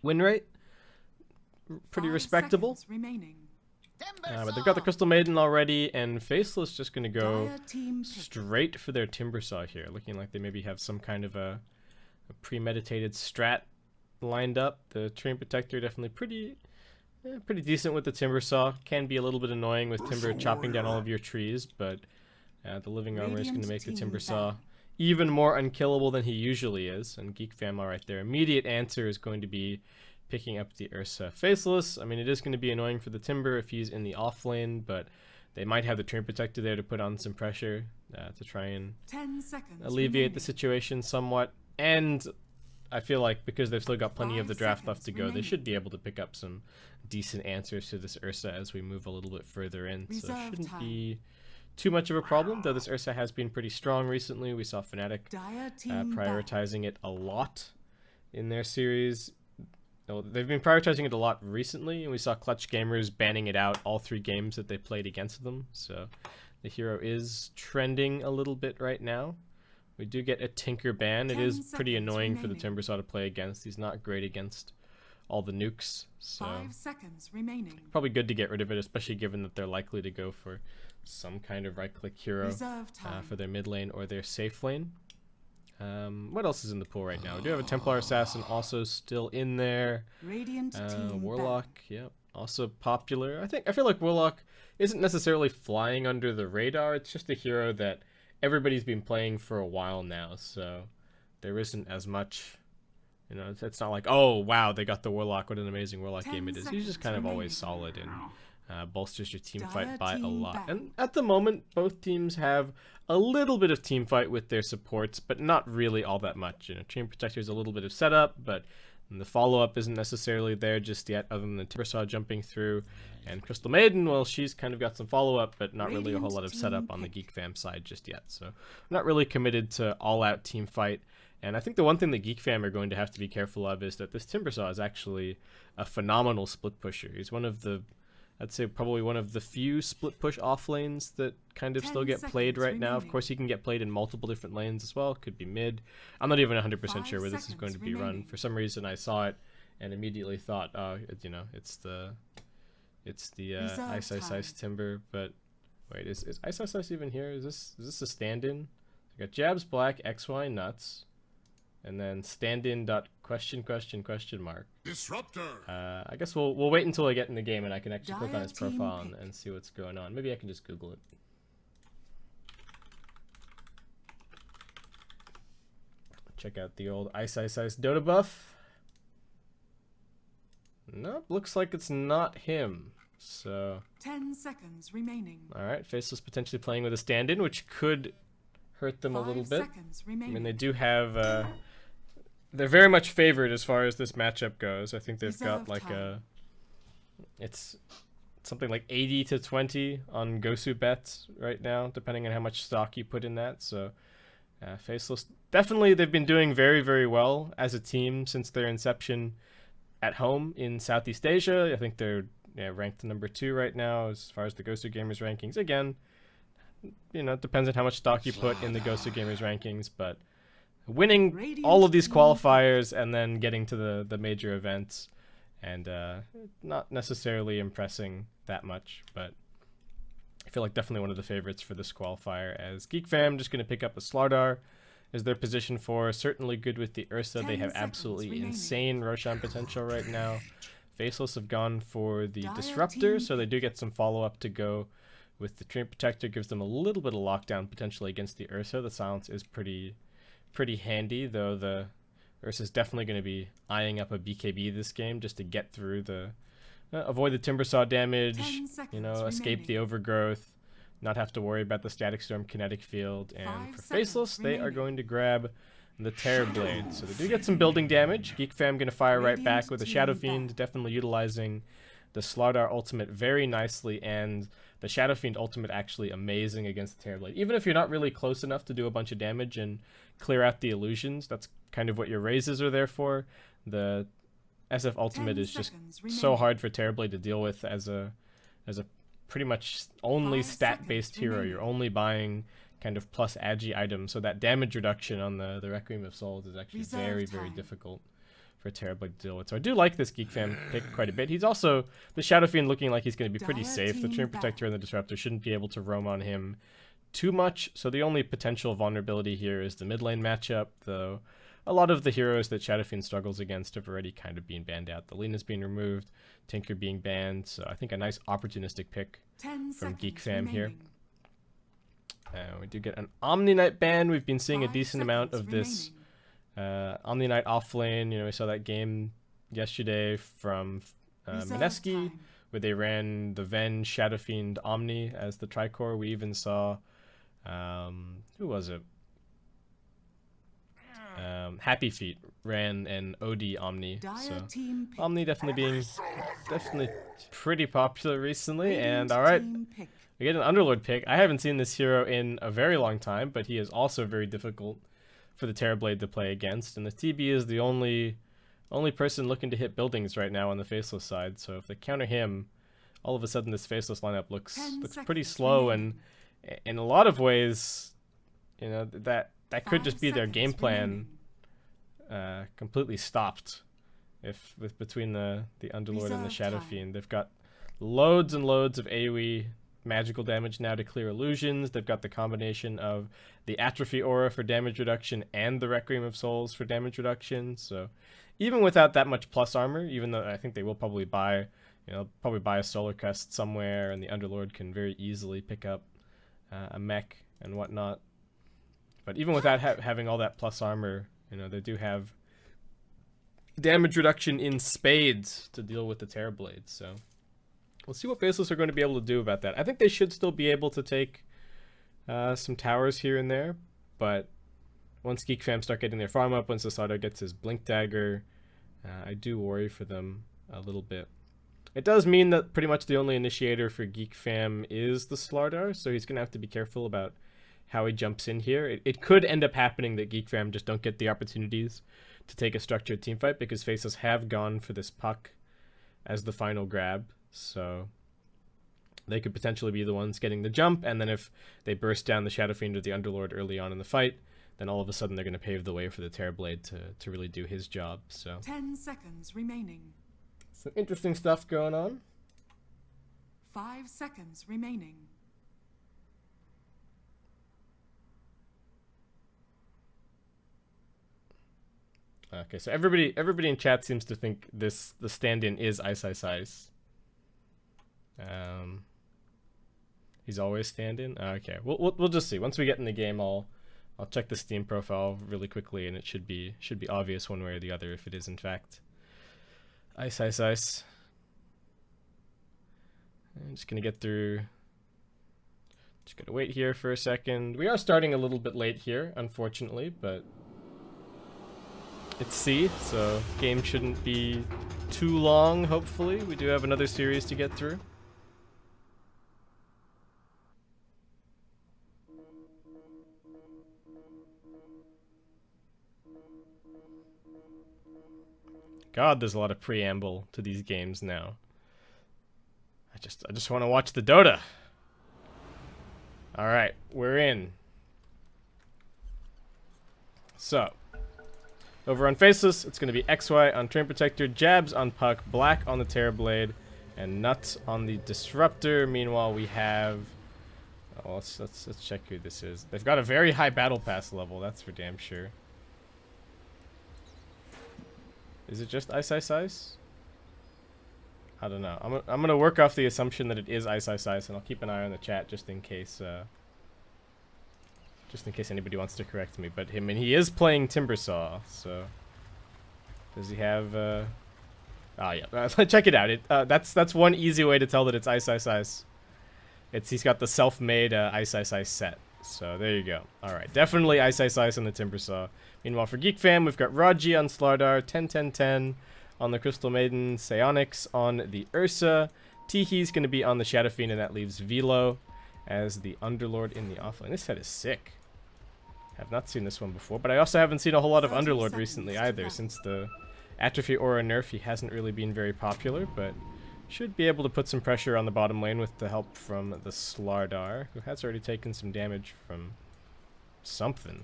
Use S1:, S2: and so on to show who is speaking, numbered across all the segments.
S1: win rate. Pretty respectable. But they've got the Crystal Maiden already, and Faceless just going to go straight for their Timbersaw here. Looking like they maybe have some kind of a premeditated strat lined up. The Terrain Protector definitely pretty decent with the Timbersaw. Can be a little bit annoying with Timber chopping down all of your trees, but the Living Armor is going to make the Timbersaw even more unkillable than he usually is. And Geek Fam right there. Immediate answer is going to be picking up the Ursa. Faceless, I mean, it is going to be annoying for the Timber if he's in the off lane, but they might have the Terrain Protector there to put on some pressure to try and alleviate the situation somewhat. And I feel like because they've still got plenty of the draft left to go, they should be able to pick up some decent answers to this Ursa as we move a little bit further in. So it shouldn't be too much of a problem, though this Ursa has been pretty strong recently. We saw Fnatic prioritizing it a lot in their series. They've been prioritizing it a lot recently, and we saw Clutch Gamers banning it out all 3 games that they played against them. So the hero is trending a little bit right now. We do get a Tinker ban. It is pretty annoying for the Timbersaw to play against. He's not great against all the nukes, so
S2: 5 seconds remaining.
S1: Probably good to get rid of it, especially given that they're likely to go for some kind of right-click hero for their mid lane or their safe lane. What else is in the pool right now? We do have a Templar Assassin also still in there. Warlock, yep, also popular. I feel like Warlock isn't necessarily flying under the radar. It's just a hero that everybody's been playing for a while now, so there isn't as much, you know, it's not like, oh wow, they got the Warlock, what an amazing Warlock game it is. He's just kind of always solid and bolsters your team fight by a lot. And at the moment, both teams have a little bit of team fight with their supports, but not really all that much. You know, Chain Protector's a little bit of setup, but the follow-up isn't necessarily there just yet, other than the Timbersaw jumping through. And Crystal Maiden, well, she's kind of got some follow-up, but not really a whole lot of setup on the Geek Fam side just yet. So I'm not really committed to all-out team fight. And I think the one thing that Geek Fam are going to have to be careful of is that this Timbersaw is actually a phenomenal split pusher. He's one of the, I'd say probably one of the few split push off lanes that kind of still get played right now. Of course, he can get played in multiple different lanes as well. Could be mid. I'm not even 100% sure where this is going to be run. For some reason, I saw it and immediately thought, oh, you know, it's the Ice Timber. But wait, is Ice even here? Is this a stand-in? I got Jabs Black XY Nuts, and then stand-in dot question mark.
S3: Disruptor.
S1: I guess we'll wait until I get in the game and I can actually click on his profile and see what's going on. Maybe I can just Google it. Check out the old Ice Dota buff. Nope, looks like it's not him. So
S2: 10 seconds remaining.
S1: All right, Faceless potentially playing with a stand-in, which could hurt them a little bit. I mean, they do have they're very much favored as far as this matchup goes. I think they've got like it's something like 80 to 20 on Gosu bets right now, depending on how much stock you put in that. So Faceless, definitely they've been doing very, very well as a team since their inception at home in Southeast Asia. I think they're ranked number 2 right now as far as the Gosu Gamers rankings. Again, you know, it depends on how much stock you put in the Gosu Gamers rankings, but winning all of these qualifiers and then getting to the major events and not necessarily impressing that much, but I feel like definitely one of the favorites for this qualifier, as Geek Fam just going to pick up a Slardar as their position 4. Certainly good with the Ursa. They have absolutely insane Roshan potential right now. Faceless have gone for the Disruptor, so they do get some follow-up to go with the Terrain Protector. Gives them a little bit of lockdown potentially against the Ursa. The silence is pretty handy, though the Ursa is definitely going to be eyeing up a BKB this game just to get through the avoid the Timbersaw damage, you know, escape the overgrowth, not have to worry about the Static Storm kinetic field. And for Faceless, they are going to grab the Terror Blade. So they do get some building damage. Geek Fam going to fire right back with a Shadow Fiend, definitely utilizing the Slardar ultimate very nicely, and the Shadow Fiend ultimate actually amazing against the Terror Blade. Even if you're not really close enough to do a bunch of damage and clear out the illusions, that's kind of what your raises are there for. The SF ultimate is just so hard for Terror Blade to deal with as a pretty much only stat-based hero. You're only buying kind of plus agi items, so that damage reduction on the Requiem of Souls is actually very, very difficult for Terrorblade to deal with. So I do like this Geek Fam pick quite a bit. He's also, the Shadow Fiend looking like he's going to be pretty safe. The Treant Protector and the Disruptor shouldn't be able to roam on him too much. So the only potential vulnerability here is the mid lane matchup, though a lot of the heroes that Shadow Fiend struggles against have already kind of been banned out. The Lena's being removed, Tinker being banned, so I think a nice opportunistic pick from Geek Fam here. We do get an Omni Knight ban. We've been seeing a decent amount of this Omni Knight offlane. You know, we saw that game yesterday from Mineski, where they ran the Ven Shadow Fiend Omni as the Tricore. We even saw, who was it? HappyFeet ran an OD Omni. So Omni definitely being pretty popular recently. And all right, we get an Underlord pick. I haven't seen this hero in a very long time, but he is also very difficult for the Terrorblade to play against. And the TB is the only person looking to hit buildings right now on the Faceless side. So if they counter him, all of a sudden this Faceless lineup looks pretty slow. And in a lot of ways, you know, that could just be their game plan completely stopped if between the Underlord and the Shadow Fiend. They've got loads and loads of AoE magical damage now to clear illusions. They've got the combination of the Atrophy Aura for damage reduction and the Requiem of Souls for damage reduction. So even without that much plus armor, even though I think they will probably buy, a Solar Crest somewhere, and the Underlord can very easily pick up a mech and whatnot. But even without having all that plus armor, you know, they do have damage reduction in spades to deal with the Terrorblade. So we'll see what Faceless are going to be able to do about that. I think they should still be able to take some towers here and there, but once Geek Fam start getting their farm up, once the Slardar gets his Blink Dagger, I do worry for them a little bit. It does mean that pretty much the only initiator for Geek Fam is the Slardar, so he's going to have to be careful about how he jumps in here. It could end up happening that Geek Fam just don't get the opportunities to take a structured team fight because Faceless have gone for this puck as the final grab. So they could potentially be the ones getting the jump, and then if they burst down the Shadow Fiend or the Underlord early on in the fight, then all of a sudden they're going to pave the way for the Terrorblade to really do his job. So
S2: 10 seconds remaining.
S1: Some interesting stuff going on.
S2: 5 seconds remaining.
S1: Okay, so everybody in chat seems to think the stand-in is Ice Ice Ice. He's always stand-in. Okay, we'll just see. Once we get in the game, I'll check the Steam profile really quickly, and it should be obvious one way or the other if it is in fact Ice Ice Ice. I'm just gonna get through. Just gotta wait here for a second. We are starting a little bit late here, unfortunately, but it's C, so game shouldn't be too long, hopefully. We do have another series to get through. God, there's a lot of preamble to these games now. I just want to watch the Dota. All right, we're in. So, over on Faceless, it's going to be XY on Treant Protector, Jabs on Puck, Black on the Terrorblade, and Nuts on the Disruptor. Meanwhile, we have... Oh, let's check who this is. They've got a very high Battle Pass level, that's for damn sure. Is it just Ice Ice Ice? I don't know. I'm gonna work off the assumption that it is Ice Ice Ice, and I'll keep an eye on the chat just in case anybody wants to correct me. But he is playing Timbersaw, so does he have? Yeah. Check it out. That's one easy way to tell that it's Ice Ice Ice. He's got the self-made Ice Ice Ice set. So there you go. All right, definitely Ice Ice Ice on the Timbersaw. Meanwhile, for Geek Fam, we've got Raji on Slardar, 10-10-10 on the Crystal Maiden, Psionics on the Ursa, Tihi's going to be on the Shadow Fiend, and that leaves Velo as the Underlord in the offlane. This set is sick. Have not seen this one before, but I also haven't seen a whole lot of Underlord recently either. Since the Atrophy Aura nerf, he hasn't really been very popular, but should be able to put some pressure on the bottom lane with the help from the Slardar, who has already taken some damage from something.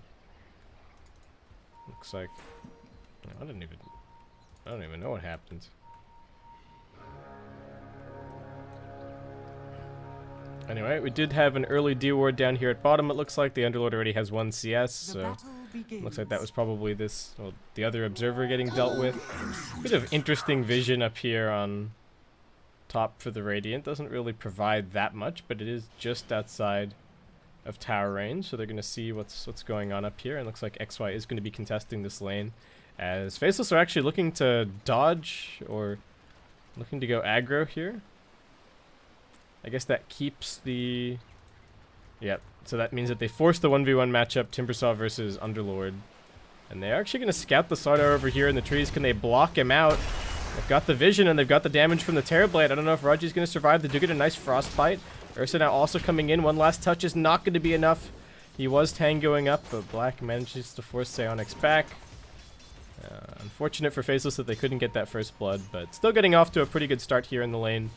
S1: Looks like... I didn't even... I don't even know what happened. Anyway, we did have an early D ward down here at bottom, it looks like. The Underlord already has 1 CS, so looks like that was probably this, well, the other observer getting dealt with. Bit of interesting vision up here on top for the Radiant. Doesn't really provide that much, but it is just outside of tower range, so they're going to see what's going on up here. And looks like XY is going to be contesting this lane, as Faceless are actually looking to dodge or looking to go aggro here. I guess that keeps the... Yep, so that means that they force the 1v1 matchup, Timbersaw versus Underlord. And they're actually going to scout the Slardar over here in the trees. Can they block him out? They've got the vision and they've got the damage from the Terrorblade. I don't know if Raji's going to survive. They do get a nice Frostbite. Ursa now also coming in. One last touch is not going to be enough. He was tangoing up, but Black manages to force Psionics back. Unfortunate for Faceless that they couldn't get that first blood, but still getting off to a pretty good start here in the lane.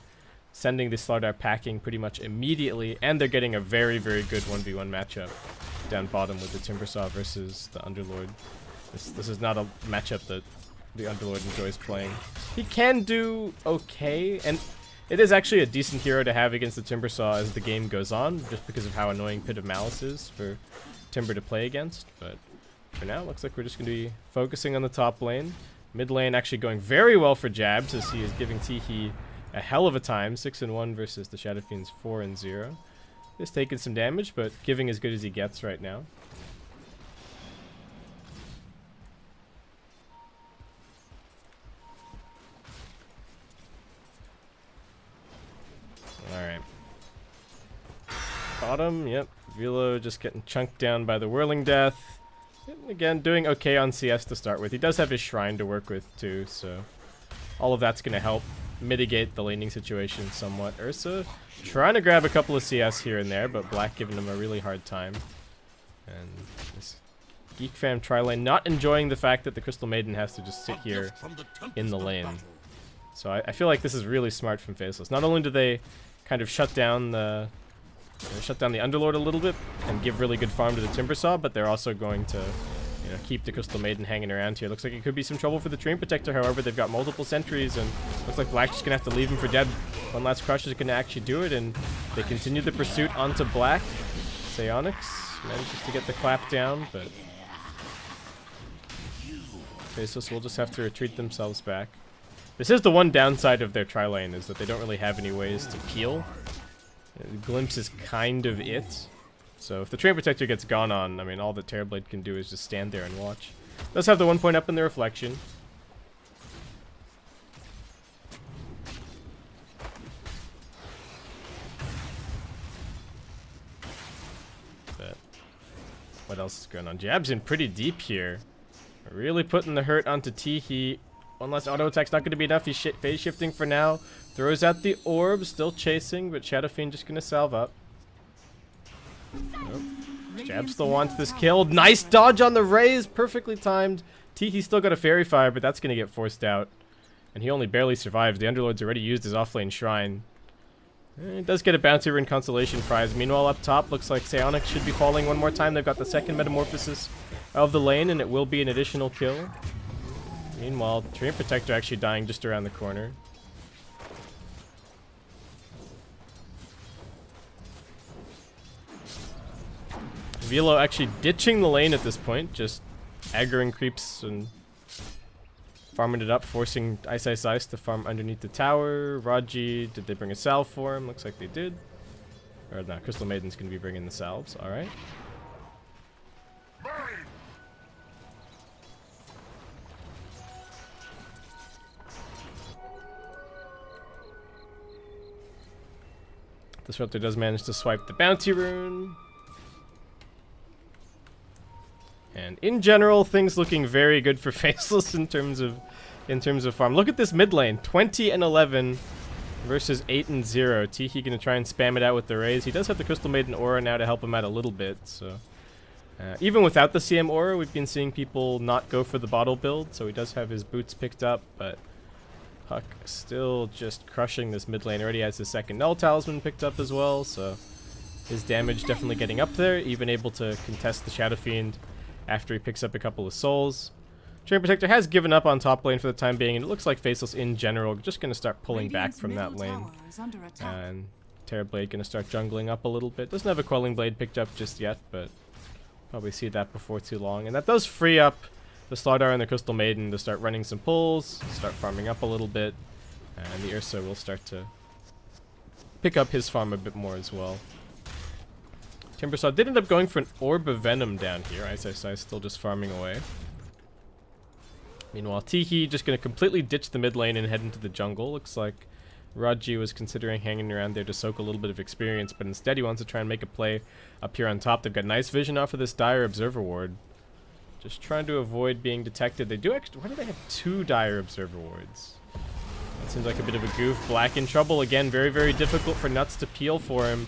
S1: Sending the Slardar packing pretty much immediately, and they're getting a very, very good 1v1 matchup down bottom with the Timbersaw versus the Underlord. This is not a matchup that the Underlord enjoys playing. He can do okay, and it is actually a decent hero to have against the Timbersaw as the game goes on, just because of how annoying Pit of Malice is for Timber to play against. But for now, looks like we're just going to be focusing on the top lane. Mid lane actually going very well for Jabs, as he is giving Teehee a hell of a time. 6-1 versus the Shadow Fiends 4-0. Just taking some damage, but giving as good as he gets right now. Alright. Bottom, yep. Velo just getting chunked down by the Whirling Death. And again, doing okay on CS to start with. He does have his Shrine to work with too, so all of that's going to help mitigate the laning situation somewhat. Ursa trying to grab a couple of CS here and there, but Black giving him a really hard time. And this Geek Fam tri-lane not enjoying the fact that the Crystal Maiden has to just sit here in the lane. So I feel like this is really smart from Faceless. Not only do they kind of shut down the Underlord a little bit and give really good farm to the Timbersaw, but they're also going to keep the Crystal Maiden hanging around here. Looks like it could be some trouble for the Treant Protector, however, they've got multiple sentries, and looks like Black's just going to have to leave him for dead. One last crush is going to actually do it, and they continue the pursuit onto Black. Psionics manages to get the clap down, but Faceless will just have to retreat themselves back. This is the one downside of their tri-lane, is that they don't really have any ways to peel. Glimpse is kind of it. So if the Treant Protector gets gone on, I mean, all that Terrorblade can do is just stand there and watch. Does have the 1 point up in the reflection. But what else is going on? Jab's in pretty deep here. Really putting the hurt onto Teehee. One last auto attack's not going to be enough. He's phase shifting for now. Throws out the orb, still chasing, but Shadow Fiend just going to salve up. Nope. Jab still wants this kill. Nice dodge on the raise, perfectly timed. Teehee still got a Fairy Fire, but that's going to get forced out. And he only barely survives. The Underlord's already used his offlane Shrine. It does get a Bounty Rune Consolation Prize. Meanwhile, up top, looks like Psionics should be falling one more time. They've got the second Metamorphosis of the lane, and it will be an additional kill. Meanwhile, Treant Protector actually dying just around the corner. Velo actually ditching the lane at this point, just aggroing creeps and farming it up, forcing Ice to farm underneath the tower. Raji, did they bring a salve for him? Looks like they did. Or no, Crystal Maiden's going to be bringing the salves. Alright. Disruptor does manage to swipe the Bounty Rune. And in general, things looking very good for Faceless in terms of farm. Look at this mid lane, 20-11 versus 8-0. Teehee gonna try and spam it out with the raise. He does have the Crystal Maiden aura now to help him out a little bit. So even without the CM aura, we've been seeing people not go for the bottle build. So he does have his boots picked up, but Puck still just crushing this mid lane. Already has his second Null Talisman picked up as well. So his damage definitely getting up there. Even able to contest the Shadow Fiend after he picks up a couple of souls. Train Protector has given up on top lane for the time being, and it looks like Faceless in general just going to start pulling back from that lane. And Terrorblade going to start jungling up a little bit. Doesn't have a Quelling Blade picked up just yet, but probably see that before too long. And that does free up the Slardar and the Crystal Maiden to start running some pulls, start farming up a little bit, and the Ursa will start to pick up his farm a bit more as well. Timbersaw did end up going for an Orb of Venom down here. Ice still just farming away. Meanwhile, Teehee just going to completely ditch the mid lane and head into the jungle. Looks like Raji was considering hanging around there to soak a little bit of experience, but instead he wants to try and make a play up here on top. They've got nice vision off of this Dire Observer Ward. Just trying to avoid being detected. They do actually... Why do they have 2 Dire Observer Wards? That seems like a bit of a goof. Black in trouble. Again, very, very difficult for Nuts to peel for him.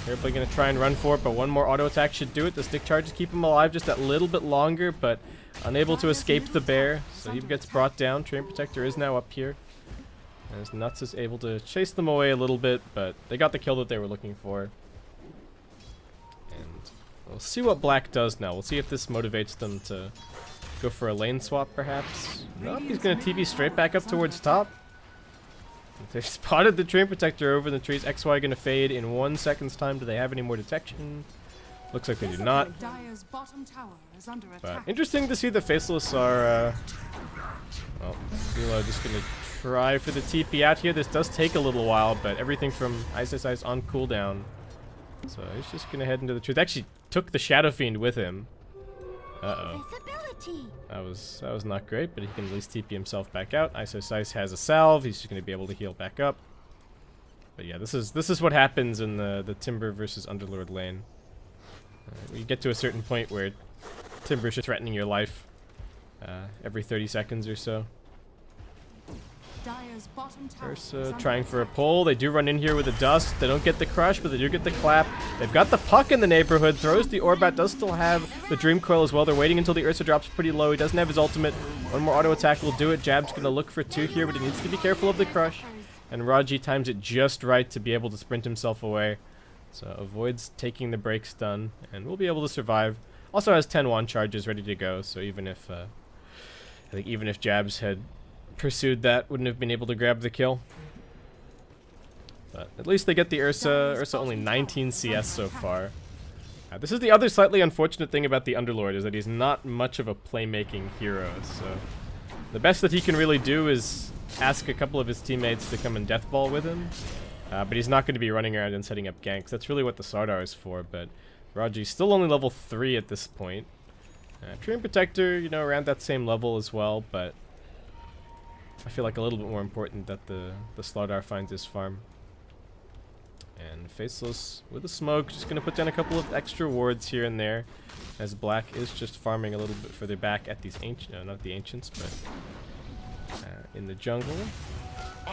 S1: Everybody going to try and run for it, but one more auto attack should do it. The stick charges keep him alive just that little bit longer, but unable to escape the bear. So he gets brought down. Train Protector is now up here. As Nuts is able to chase them away a little bit, but they got the kill that they were looking for. And we'll see what Black does now. We'll see if this motivates them to go for a lane swap, perhaps. Nope, he's going to TP straight back up towards top. They spotted the Train Protector over in the trees. XY going to fade in 1 second's time. Do they have any more detection? Looks like they do not. But interesting to see the Faceless are... well, Zula just going to try for the TP out here. This does take a little while, but everything from Ice is on cooldown. So he's just going to head into the trees. They actually took the Shadow Fiend with him. Uh-oh. That was not great, but he can at least TP himself back out. Ice has a salve. He's just going to be able to heal back up. But yeah, this is what happens in the Timber versus Underlord lane. You get to a certain point where Timber's just threatening your life every 30 seconds or so. Ursa trying for a pull. They do run in here with a dust. They don't get the crush, but they do get the clap. They've got the puck in the neighborhood. Throws the Orbat. Does still have the Dream Coil as well. They're waiting until the Ursa drops pretty low. He doesn't have his ultimate. One more auto attack will do it. Jab's going to look for 2 here, but he needs to be careful of the crush. And Raji times it just right to be able to sprint himself away. So avoids taking the break stun, and will be able to survive. Also has 10 wand charges ready to go, so even if I think even if Jabs had pursued that, wouldn't have been able to grab the kill. But at least they get the Ursa. Ursa only 19 CS so far. This is the other slightly unfortunate thing about the Underlord, is that he's not much of a playmaking hero. So the best that he can really do is ask a couple of his teammates to come and deathball with him. But he's not going to be running around and setting up ganks. That's really what the Slardar is for, but Raji's still only level 3 at this point. Train Protector, you know, around that same level as well, but I feel like a little bit more important that the Slardar finds his farm. And Faceless with a smoke, just going to put down a couple of extra wards here and there, as Black is just farming a little bit further back at these ancient, no, not the Ancients, but in the jungle.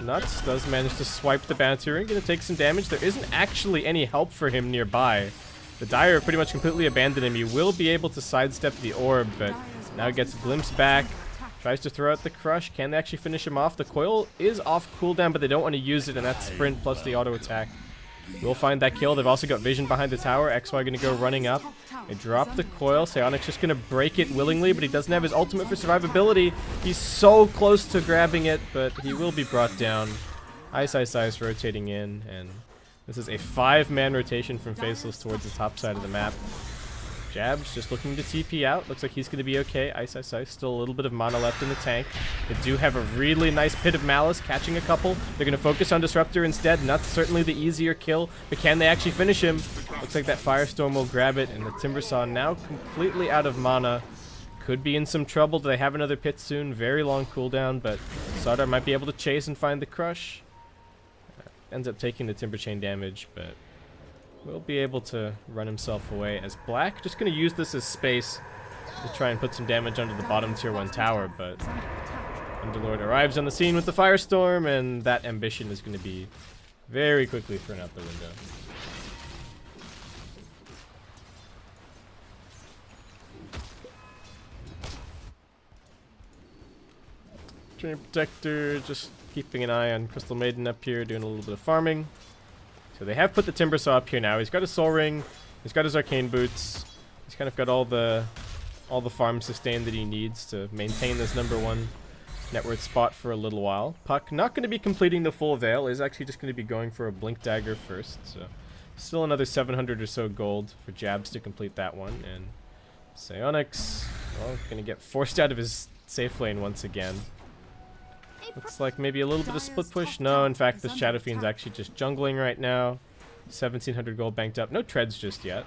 S1: Nuts does manage to swipe the bounty ring, going to take some damage. There isn't actually any help for him nearby. The Dire pretty much completely abandoned him. He will be able to sidestep the orb, but now gets a glimpse back. Tries to throw out the crush. Can they actually finish him off? The coil is off cooldown, but they don't want to use it, and that's sprint plus the auto attack. We'll find that kill. They've also got vision behind the tower. XY going to go running up. They drop the coil. Psionic's just going to break it willingly, but he doesn't have his ultimate for survivability. He's so close to grabbing it, but he will be brought down. Ice rotating in, and this is a 5-man rotation from Faceless towards the top side of the map. Jab's just looking to TP out. Looks like he's going to be okay. Ice. Still a little bit of mana left in the tank. They do have a really nice Pit of Malice, catching a couple. They're going to focus on Disruptor instead. Nuts certainly the easier kill, but can they actually finish him? Looks like that Firestorm will grab it, and the Timbersaw now completely out of mana. Could be in some trouble. Do they have another pit soon? Very long cooldown, but Slardar might be able to chase and find the crush. Ends up taking the Timber Chain damage, but will be able to run himself away, as Black just going to use this as space to try and put some damage onto the bottom tier 1 tower, but Underlord arrives on the scene with the Firestorm, and that ambition is going to be very quickly thrown out the window. Train Protector just keeping an eye on Crystal Maiden up here, doing a little bit of farming. So they have put the Timbersaw up here now. He's got his Soul Ring. He's got his Arcane Boots. He's kind of got all the all the farm sustain that he needs to maintain this #1 net worth spot for a little while. Puck not going to be completing the full veil, is actually just going to be going for a blink dagger first. So still another 700 or so gold for Jabs to complete that one. And Psionics, well, going to get forced out of his safe lane once again. Looks like maybe a little bit of split push. No, in fact, the Shadow Fiend's actually just jungling right now. 1700 gold banked up. No treads just yet.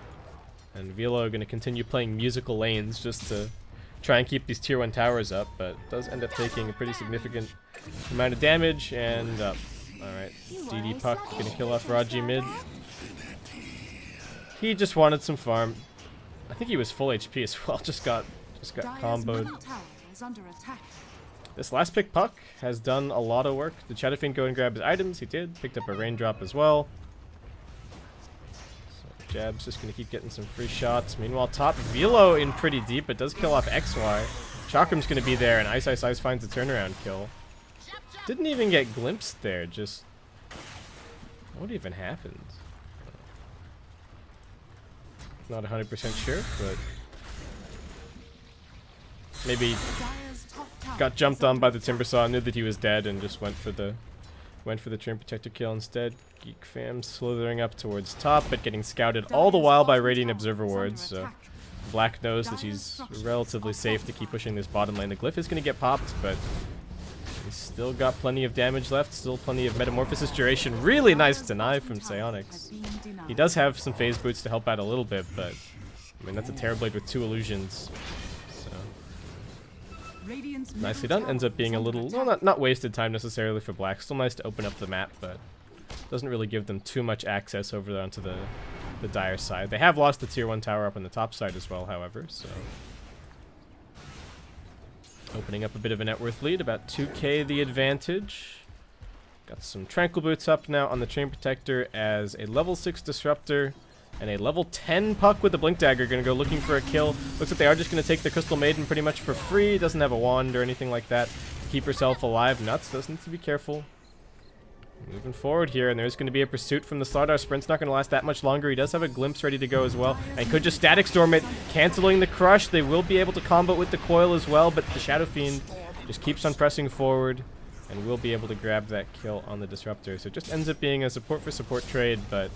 S1: And Velo going to continue playing musical lanes just to try and keep these tier 1 towers up, but does end up taking a pretty significant amount of damage. And alright, DD Puck going to kill off Raji mid. He just wanted some farm. I think he was full HP as well. Just got comboed. This last pick Puck has done a lot of work. Did Shadow Fiend go and grab his items? He did. Picked up a raindrop as well. So Jab's just going to keep getting some free shots. Meanwhile, top Velo in pretty deep, but does kill off XY. Chakram's going to be there, and Ice Ice Ice finds a turnaround kill. Didn't even get glimpsed there. Just what even happened? Not 100% sure, but maybe got jumped on by the Timbersaw, knew that he was dead, and just went for the Train Protector kill instead. Geek Fam slithering up towards top, but getting scouted all the while by Radiant Observer wards. So Black knows that he's relatively safe to keep pushing this bottom lane. The Glyph is going to get popped, but he's still got plenty of damage left, still plenty of Metamorphosis duration. Really nice deny from Psionics. He does have some phase boots to help out a little bit, but I mean that's a Terrorblade with 2 illusions. Nicely done. Ends up being a little, well, not wasted time necessarily for Black. Still nice to open up the map, but doesn't really give them too much access over onto the Dire side. They have lost the tier 1 tower up on the top side as well, however, so opening up a bit of a net worth lead, about 2k the advantage. Got some Tranquil Boots up now on the Train Protector as a level 6 Disruptor and a level 10 Puck with the Blink Dagger going to go looking for a kill. Looks like they are just going to take the Crystal Maiden pretty much for free. Doesn't have a wand or anything like that. Keep herself alive. Nuts does need to be careful. Moving forward here, and there's going to be a pursuit from the Slardar. Sprint's not going to last that much longer. He does have a Glimpse ready to go as well, and could just Static Storm it, canceling the Crush. They will be able to combo with the Coil as well, but the Shadow Fiend just keeps on pressing forward, and will be able to grab that kill on the Disruptor. So it just ends up being a support for support trade, but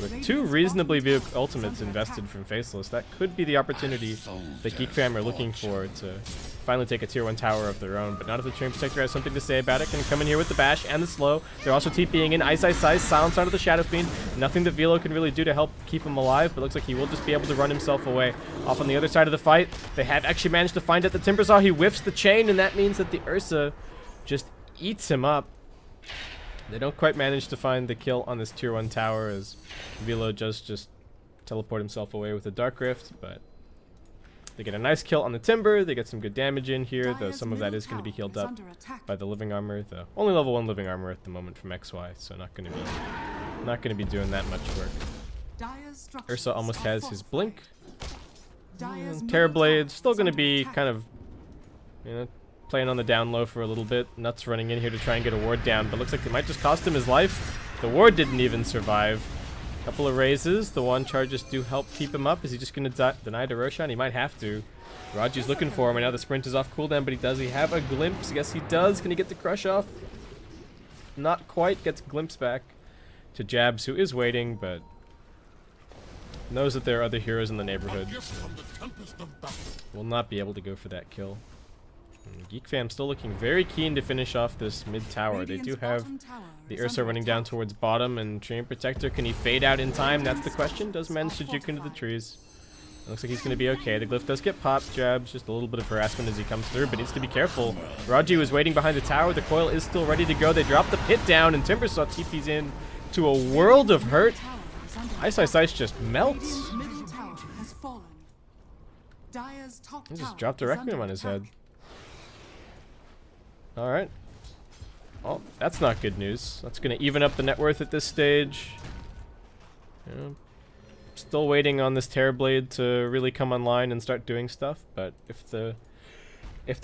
S1: with 2 reasonably big ultimates invested from Faceless, that could be the opportunity that Geek Fam are looking for to finally take a tier 1 tower of their own. But not if the Train Protector has something to say about it. Can come in here with the bash and the slow. They're also TPing in. Ice Ice Ice, silence onto the Shadow Fiend. Nothing that Velo can really do to help keep him alive, but looks like he will just be able to run himself away. Off on the other side of the fight, they have actually managed to find it. The Timbersaw, he whiffs the chain, and that means that the Ursa just eats him up. They don't quite manage to find the kill on this tier 1 tower as Velo just teleport himself away with a Dark Rift, but they get a nice kill on the Timber. They get some good damage in here, though some of that is going to be healed up by the Living Armor. The only level 1 Living Armor at the moment from XY, so not going to be doing that much work. Ursa almost has his Blink. Terrorblade still going to be kind of, you know, playing on the down low for a little bit. Nuts running in here to try and get a ward down, but looks like it might just cost him his life. The ward didn't even survive. Couple of raises. The wand charges do help keep him up. Is he just going to deny to Roshan? He might have to. Raji's looking for him, and now the sprint is off cooldown, but does he have a glimpse? Yes, he does. Can he get the crush off? Not quite. Gets glimpse back to Jabs, who is waiting, but knows that there are other heroes in the neighborhood. Will not be able to go for that kill. Geek Fam still looking very keen to finish off this mid tower. They do have the Ursa running down towards bottom, and Train Protector, can he fade out in time? That's the question. Does manage to juke into the trees. Looks like he's going to be okay. The Glyph does get popped. Jabs, just a little bit of harassment as he comes through, but needs to be careful. Raji was waiting behind the tower. The Coil is still ready to go. They drop the pit down, and Timbersaw TP's in to a world of hurt. Ice Ice Ice just melts. He just dropped a Requiem on his head. Alright. Well, that's not good news. That's going to even up the net worth at this stage. Yeah. Still waiting on this Terrorblade to really come online and start doing stuff, but if the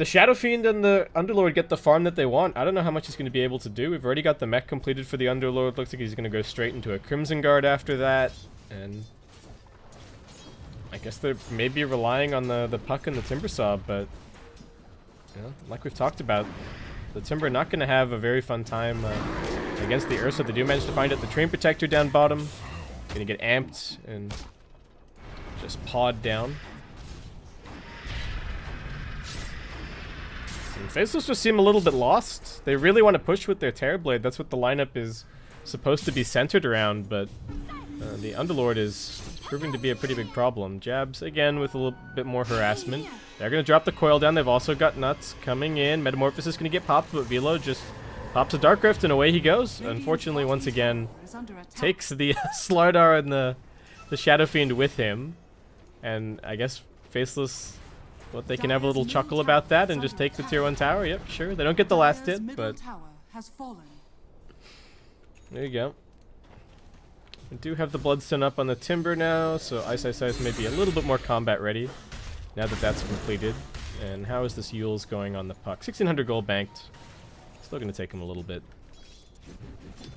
S1: Shadow Fiend and the Underlord get the farm that they want, I don't know how much he's going to be able to do. We've already got the mech completed for the Underlord. Looks like he's going to go straight into a Crimson Guard after that, and I guess they're maybe relying on the puck and the Timber Saw, but you know, like we've talked about, the Timber not going to have a very fun time against the Ursa. They do manage to find it. The Train Protector down bottom. Going to get amped and just pawed down. And Faceless just seem a little bit lost. They really want to push with their Terrorblade. That's what the lineup is supposed to be centered around, but the Underlord is proving to be a pretty big problem. Jabs, again, with a little bit more harassment. They're going to drop the coil down. They've also got Nuts coming in. Metamorphosis going to get popped, but Velo just pops a Dark Rift and away he goes. Unfortunately, once again, takes the Slardar and the Shadow Fiend with him. And I guess Faceless, what they can have a little chuckle about that and just take the tier 1 tower. Yep, sure. They don't get the last hit, but there you go. We do have the Bloodstone up on the Timber now, so Ice may be a little bit more combat ready now that that's completed. And how is this Yule's going on the puck? 1600 gold banked. Still going to take him a little bit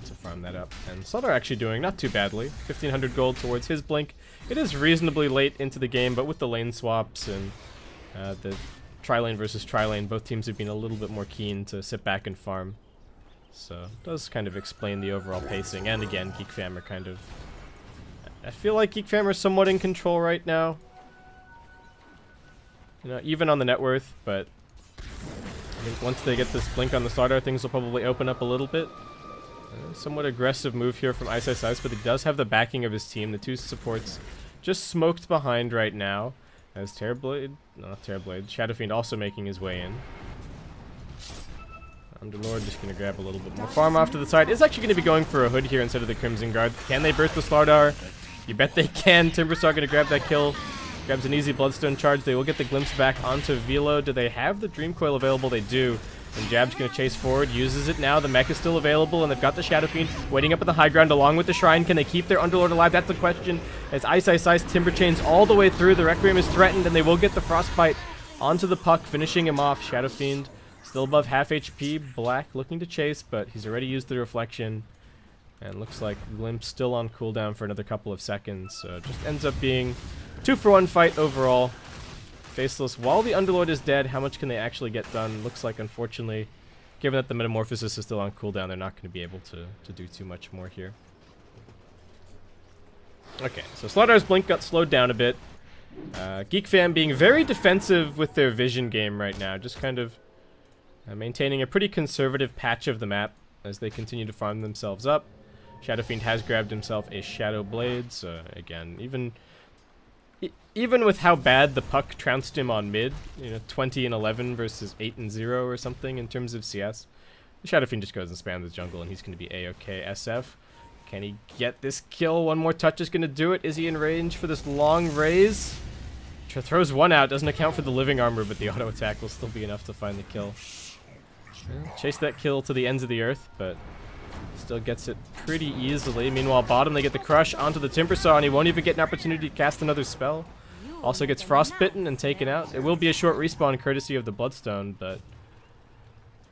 S1: to farm that up. And Slardar actually doing not too badly. 1500 gold towards his blink. It is reasonably late into the game, but with the lane swaps and the tri-lane versus tri-lane, both teams have been a little bit more keen to sit back and farm. So it does kind of explain the overall pacing. And again, Geek Fam are kind of... I feel like Geek Fam are somewhat in control right now. You know, even on the net worth, but I think once they get this blink on the Slardar, things will probably open up a little bit. Somewhat aggressive move here from Ice, but he does have the backing of his team. The two supports just smoked behind right now. As not Terrorblade, Shadow Fiend also making his way in. Underlord just going to grab a little bit more farm off to the side. Is actually going to be going for a Hood here instead of the Crimson Guard. Can they burst the Slardar? You bet they can. Timbersaw going to grab that kill. Grabs an easy Bloodstone charge. They will get the glimpse back onto Velo. Do they have the Dream Coil available? They do. And Jab's going to chase forward. Uses it now. The mech is still available. And they've got the Shadow Fiend waiting up at the high ground along with the Shrine. Can they keep their Underlord alive? That's the question. As Ice Timber chains all the way through. The Requiem is threatened. And they will get the Frostbite onto the puck, finishing him off. Shadow Fiend still above half HP. Black looking to chase, but he's already used the reflection. And looks like Glimpse still on cooldown for another couple of seconds. So it just ends up being 2-for-1 fight overall. Faceless, while the Underlord is dead, how much can they actually get done? Looks like, unfortunately, given that the Metamorphosis is still on cooldown, they're not going to be able to do too much more here. Okay, so Slardar's blink got slowed down a bit. Geek Fam being very defensive with their vision game right now. Just kind of maintaining a pretty conservative patch of the map as they continue to farm themselves up. Shadow Fiend has grabbed himself a Shadow Blade, so again, even with how bad the puck trounced him on mid, you know, 20-11 versus 8-0 or something in terms of CS, the Shadow Fiend just goes and spams the jungle and he's going to be A-OK SF. Can he get this kill? One more touch is going to do it. Is he in range for this long raise? Throws one out, doesn't account for the living armor, but the auto attack will still be enough to find the kill. Chase that kill to the ends of the earth, but still gets it pretty easily. Meanwhile, bottom, they get the crush onto the Timbersaw, and he won't even get an opportunity to cast another spell. Also gets frostbitten and taken out. It will be a short respawn courtesy of the Bloodstone, but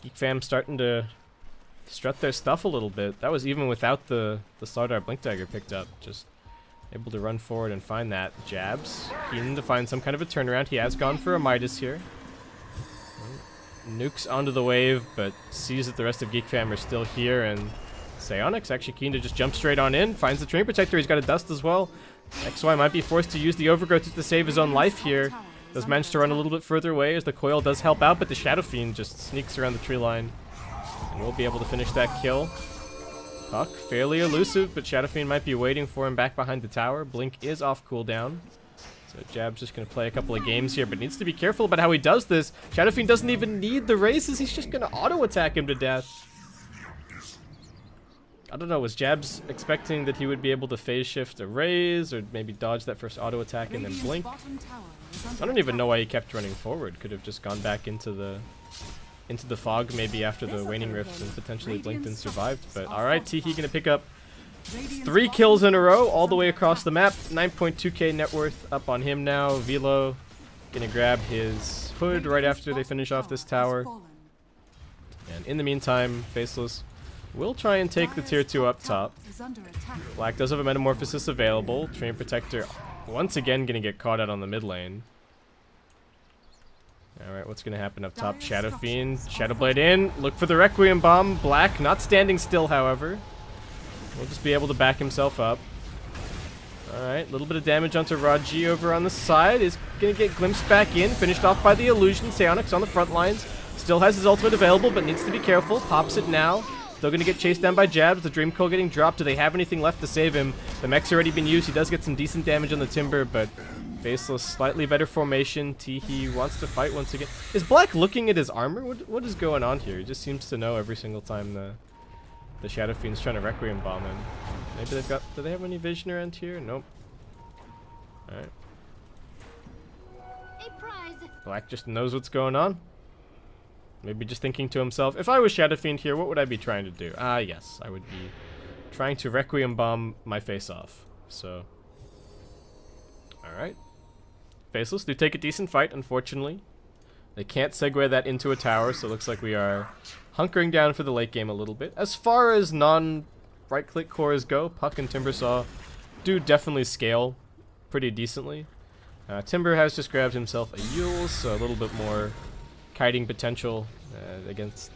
S1: Geek Fam starting to strut their stuff a little bit. That was even without the Slardar Blink Dagger picked up. Just able to run forward and find that. Jabs, keen to find some kind of a turnaround. He has gone for a Midas here. Nukes onto the wave, but sees that the rest of Geek Fam are still here, and Psionics actually keen to just jump straight on in. Finds the Train Protector. He's got a Dust as well. XY might be forced to use the Overgrowth to save his own life here. Does manage to run a little bit further away as the Coil does help out, but the Shadow Fiend just sneaks around the tree line. And we'll be able to finish that kill. Puck, fairly elusive, but Shadow Fiend might be waiting for him back behind the tower. Blink is off cooldown. So Jab's just going to play a couple of games here, but needs to be careful about how he does this. Shadow Fiend doesn't even need the races. He's just going to auto-attack him to death. I don't know, was Jabs expecting that he would be able to phase shift a raise, or maybe dodge that first auto-attack and then blink? I don't even know why he kept running forward. Could have just gone back into the fog maybe after the Waning Rift and potentially blinked and survived. But alright, Teehee gonna pick up 3 kills in a row all the way across the map. 9.2k net worth up on him now. Velo gonna grab his Hood right after they finish off this tower. And in the meantime, Faceless will try and take the tier 2 up top. Black does have a Metamorphosis available. Train Protector once again gonna get caught out on the mid lane. Alright, what's gonna happen up top? Shadow Fiend, Shadowblade in, look for the Requiem Bomb. Black not standing still, however. Will just be able to back himself up. Alright, a little bit of damage onto Raji over on the side. Is gonna get glimpsed back in, finished off by the illusion. Psionics on the front lines. Still has his ultimate available, but needs to be careful. Pops it now. Still gonna get chased down by jabs. The Dream Coil getting dropped. Do they have anything left to save him? The mech's already been used. He does get some decent damage on the Timber, but Faceless, slightly better formation. Teehee wants to fight once again. Is Black looking at his armor? What is going on here? He just seems to know every single time the Shadow Fiend's trying to Requiem Bomb him. Maybe they've got... Do they have any vision around here? Nope. Alright. Black just knows what's going on. Maybe just thinking to himself, if I was Shadow Fiend here, what would I be trying to do? Ah, yes. I would be trying to Requiem Bomb my face off. So... Alright. Faceless do take a decent fight, unfortunately. They can't segue that into a tower, so it looks like we are hunkering down for the late game a little bit. As far as non-right-click cores go, Puck and Timbersaw do definitely scale pretty decently. Timber has just grabbed himself a Yule, so a little bit more kiting potential against...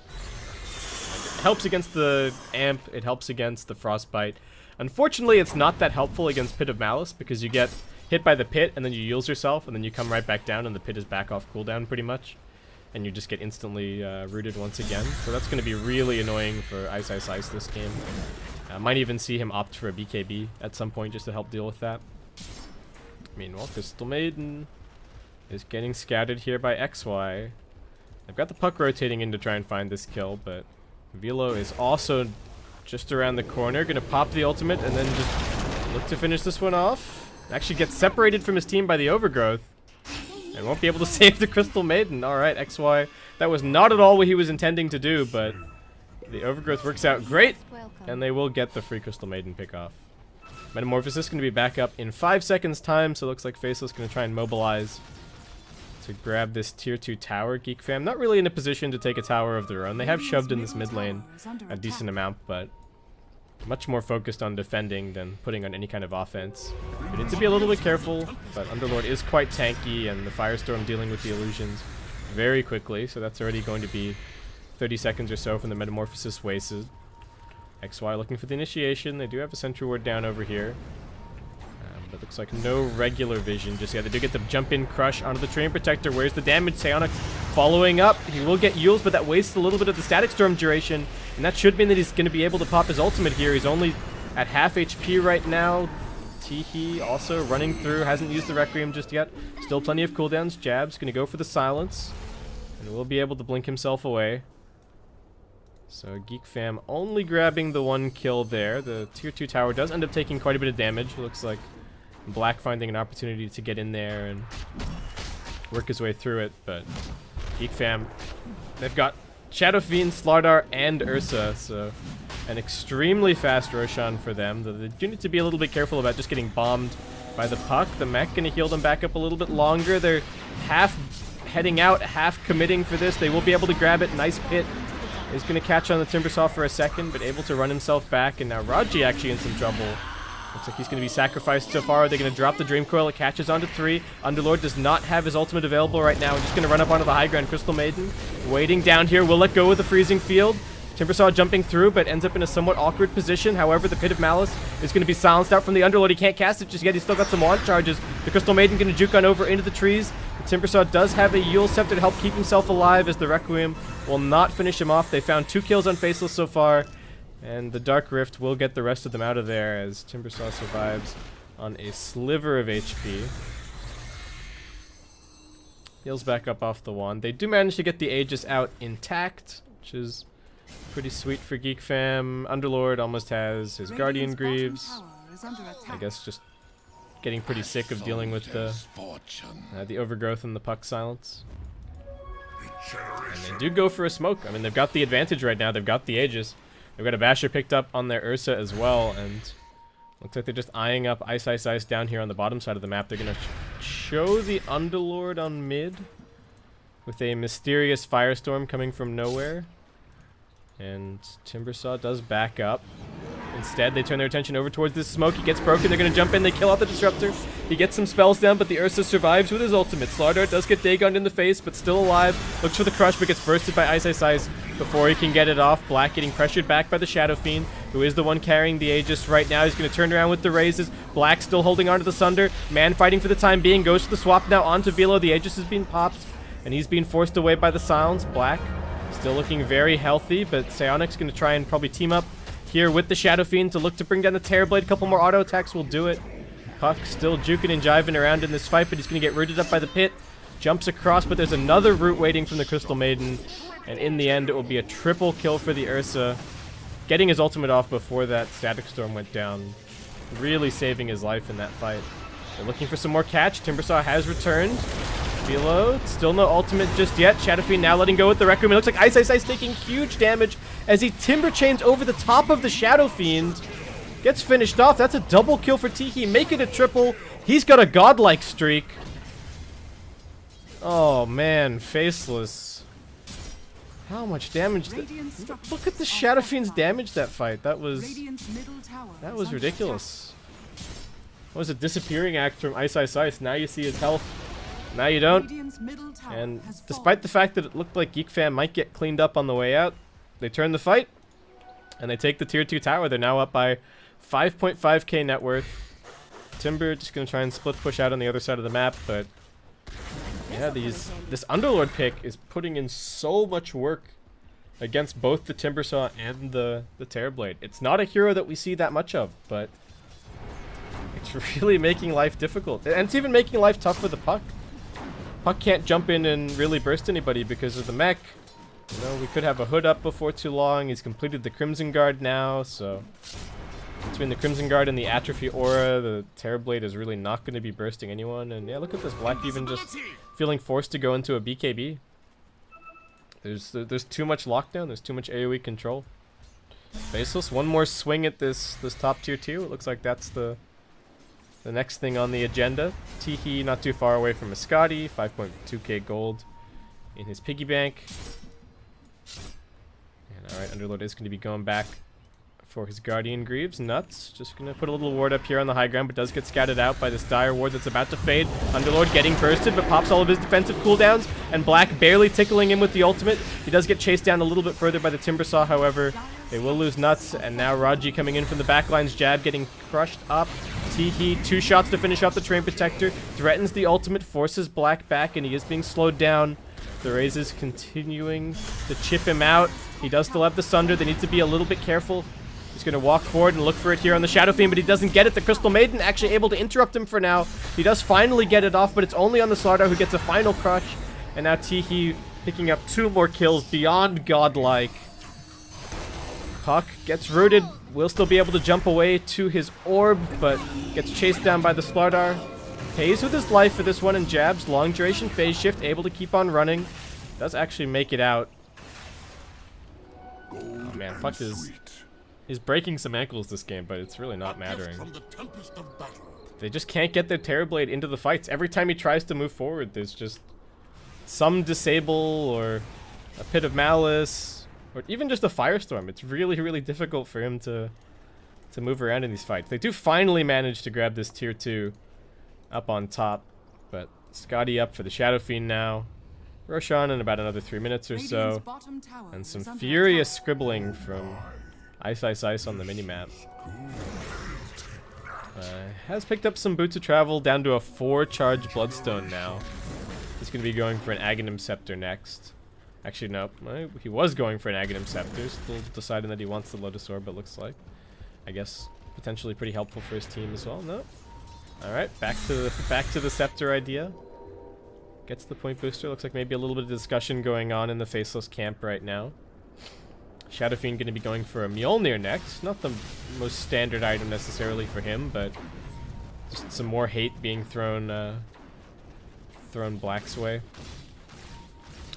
S1: It helps against the Amp, it helps against the Frostbite. Unfortunately, it's not that helpful against Pit of Malice, because you get hit by the pit, and then you Yules yourself, and then you come right back down, and the pit is back off cooldown pretty much. And you just get instantly rooted once again. So that's going to be really annoying for Ice Ice Ice this game. Might even see him opt for a BKB at some point just to help deal with that. Meanwhile, Crystal Maiden is getting scouted here by XY. They've got the Puck rotating in to try and find this kill, but Velo is also just around the corner. Going to pop the ultimate and then just look to finish this one off. Actually gets separated from his team by the Overgrowth. And won't be able to save the Crystal Maiden. Alright, XY. That was not at all what he was intending to do, but the Overgrowth works out great. And they will get the free Crystal Maiden pick off. Metamorphosis going to be back up in 5 seconds time, so it looks like Faceless going to try and mobilize to grab this tier 2 tower. Geek Fam not really in a position to take a tower of their own. They have shoved in this mid lane a decent amount, but much more focused on defending than putting on any kind of offense. We need to be a little bit careful, but Underlord is quite tanky, and the Firestorm dealing with the illusions very quickly, so that's already going to be 30 seconds or so from the Metamorphosis wasted. XY looking for the initiation. They do have a Sentry Ward down over here. But looks like no regular vision just yet. They do get the jump-in crush onto the Train Protector. Where's the damage? Psionics following up. He will get Yules, but that wastes a little bit of the Static Storm duration. And that should mean that he's going to be able to pop his ultimate here. He's only at half HP right now. Teehee also running through. Hasn't used the Requiem just yet. Still plenty of cooldowns. Jab's going to go for the silence. And will be able to blink himself away. So Geek Fam only grabbing the one kill there. The tier 2 tower does end up taking quite a bit of damage. It looks like Black finding an opportunity to get in there and work his way through it, but Geek Fam, they've got Shadow Fiend, Slardar, and Ursa, so an extremely fast Roshan for them. They do need to be a little bit careful about just getting bombed by the Puck. The mech gonna heal them back up a little bit longer. They're half heading out, half committing for this. They will be able to grab it. Nice pit. Is gonna catch on the Timbersaw for a second, but able to run himself back, and now Raji actually in some trouble. Looks like he's going to be sacrificed so far. They're going to drop the Dream Coil. It catches onto 3. Underlord does not have his ultimate available right now. Just going to run up onto the high ground. Crystal Maiden waiting down here. Will let go with the Freezing Field. Timbersaw jumping through, but ends up in a somewhat awkward position. However, the Pit of Malice is going to be silenced out from the Underlord. He can't cast it just yet. He's still got some launch charges. The Crystal Maiden going to juke on over into the trees. The Timbersaw does have a Yule Scepter to help keep himself alive, as the Requiem will not finish him off. They found 2 kills on Faceless so far. And the Dark Rift will get the rest of them out of there, as Timbersaw survives on a sliver of HP. Heals back up off the wand. They do manage to get the Aegis out intact, which is pretty sweet for Geek Fam. Underlord almost has his Guardian Greaves. I guess just getting pretty sick of dealing with the Overgrowth and the Puck silence. And they do go for a smoke. I mean, they've got the advantage right now. They've got the Aegis. They've got a Basher picked up on their Ursa as well, and looks like they're just eyeing up Ice Ice Ice down here on the bottom side of the map. They're going to show the Underlord on mid with a mysterious Firestorm coming from nowhere. And Timbersaw does back up. Instead, they turn their attention over towards this smoke. He gets broken. They're going to jump in. They kill out the Disruptor. He gets some spells down, but the Ursa survives with his ultimate. Slardar does get Dagoned in the face, but still alive. Looks for the crush, but gets bursted by Ice Ice Ice before he can get it off. Black getting pressured back by the Shadow Fiend, who is the one carrying the Aegis right now. He's going to turn around with the raises. Black still holding on to the Sunder. Man fighting for the time being. Goes for the swap now onto Velo. The Aegis is being popped, and he's being forced away by the Silence. Black still looking very healthy, but Psionic's going to try and probably team up here with the Shadow Fiend to look to bring down the Terrorblade. A couple more auto attacks will do it. Puck still juking and jiving around in this fight, but he's going to get rooted up by the pit. Jumps across, but there's another root waiting from the Crystal Maiden. And in the end, it will be a triple kill for the Ursa. Getting his ultimate off before that Static Storm went down. Really saving his life in that fight. They're looking for some more catch. Timbersaw has returned. Velo, still no ultimate just yet. Shadow Fiend now letting go with the Rec Room. It looks like Ice Ice Ice taking huge damage as he Timber Chains over the top of the Shadow Fiend. Gets finished off. That's a double kill for Teehee. Make it a triple. He's got a godlike streak. Oh man, Faceless. How much damage? Look at the Shadow Fiend's damage that fight. That was ridiculous. What was a disappearing act from Ice Ice Ice? Now you see his health. Now you don't. And despite the fact that it looked like Geek Fam might get cleaned up on the way out, they turn the fight and they take the tier 2 tower. They're now up by 5.5k net worth. Timber just gonna try and split push out on the other side of the map, but yeah, this Underlord pick is putting in so much work against both the Timbersaw and the Terrorblade. It's not a hero that we see that much of, but it's really making life difficult. And it's even making life tough for the Puck. Puck can't jump in and really burst anybody because of the mech. You know, we could have a hood up before too long. He's completed the Crimson Guard now, so between the Crimson Guard and the Atrophy Aura, the Terrorblade is really not going to be bursting anyone. And yeah, look at this. Black even just feeling forced to go into a BKB. There's too much lockdown. There's too much AoE control. Faceless, one more swing at this top tier 2. It looks like that's the next thing on the agenda. Teehee not too far away from Mineski, 5.2k gold in his piggy bank. And alright, Underlord is going to be going back for his Guardian Greaves. Nuts. Just going to put a little ward up here on the high ground, but does get scouted out by this dire ward that's about to fade. Underlord getting bursted, but pops all of his defensive cooldowns, and Black barely tickling him with the ultimate. He does get chased down a little bit further by the Timbersaw, however. They will lose Nuts, and now Raji coming in from the backline's jab, getting crushed up. Teehee, 2 shots to finish off the Terrain Protector, threatens the ultimate, forces Black back, and he is being slowed down. The Razes continuing to chip him out. He does still have the Sunder. They need to be a little bit careful. He's going to walk forward and look for it here on the Shadow Fiend, but he doesn't get it. The Crystal Maiden actually able to interrupt him for now. He does finally get it off, but it's only on the Slardar who gets a final crush. And now Teehee picking up 2 more kills beyond godlike. Puck gets rooted, will still be able to jump away to his orb, but gets chased down by the Slardar. Pays with his life for this one and jabs. Long duration phase shift, able to keep on running. Does actually make it out. Oh man, Puck is breaking some ankles this game, but it's really not mattering. They just can't get their Terrorblade into the fights. Every time he tries to move forward, there's just some disable or a Pit of Malice. Or even just a Firestorm. It's really, really difficult for him to move around in these fights. They do finally manage to grab this tier 2 up on top. But Scotty up for the Shadow Fiend now. Roshan in about another 3 minutes or so. And some furious scribbling from Ice Ice Ice on the minimap. Has picked up some Boots of Travel down to a 4-charge Bloodstone now. He's going to be going for an Aghanim Scepter next. Actually, no. He was going for an Aghanim Scepter. Still deciding that he wants the Lotus Orb, it looks like. I guess potentially pretty helpful for his team as well. No. Alright, back to the Scepter idea. Gets the point booster. Looks like maybe a little bit of discussion going on in the Faceless camp right now. Shadow Fiend going to be going for a Mjolnir next. Not the most standard item necessarily for him, but just some more hate being thrown Black's way.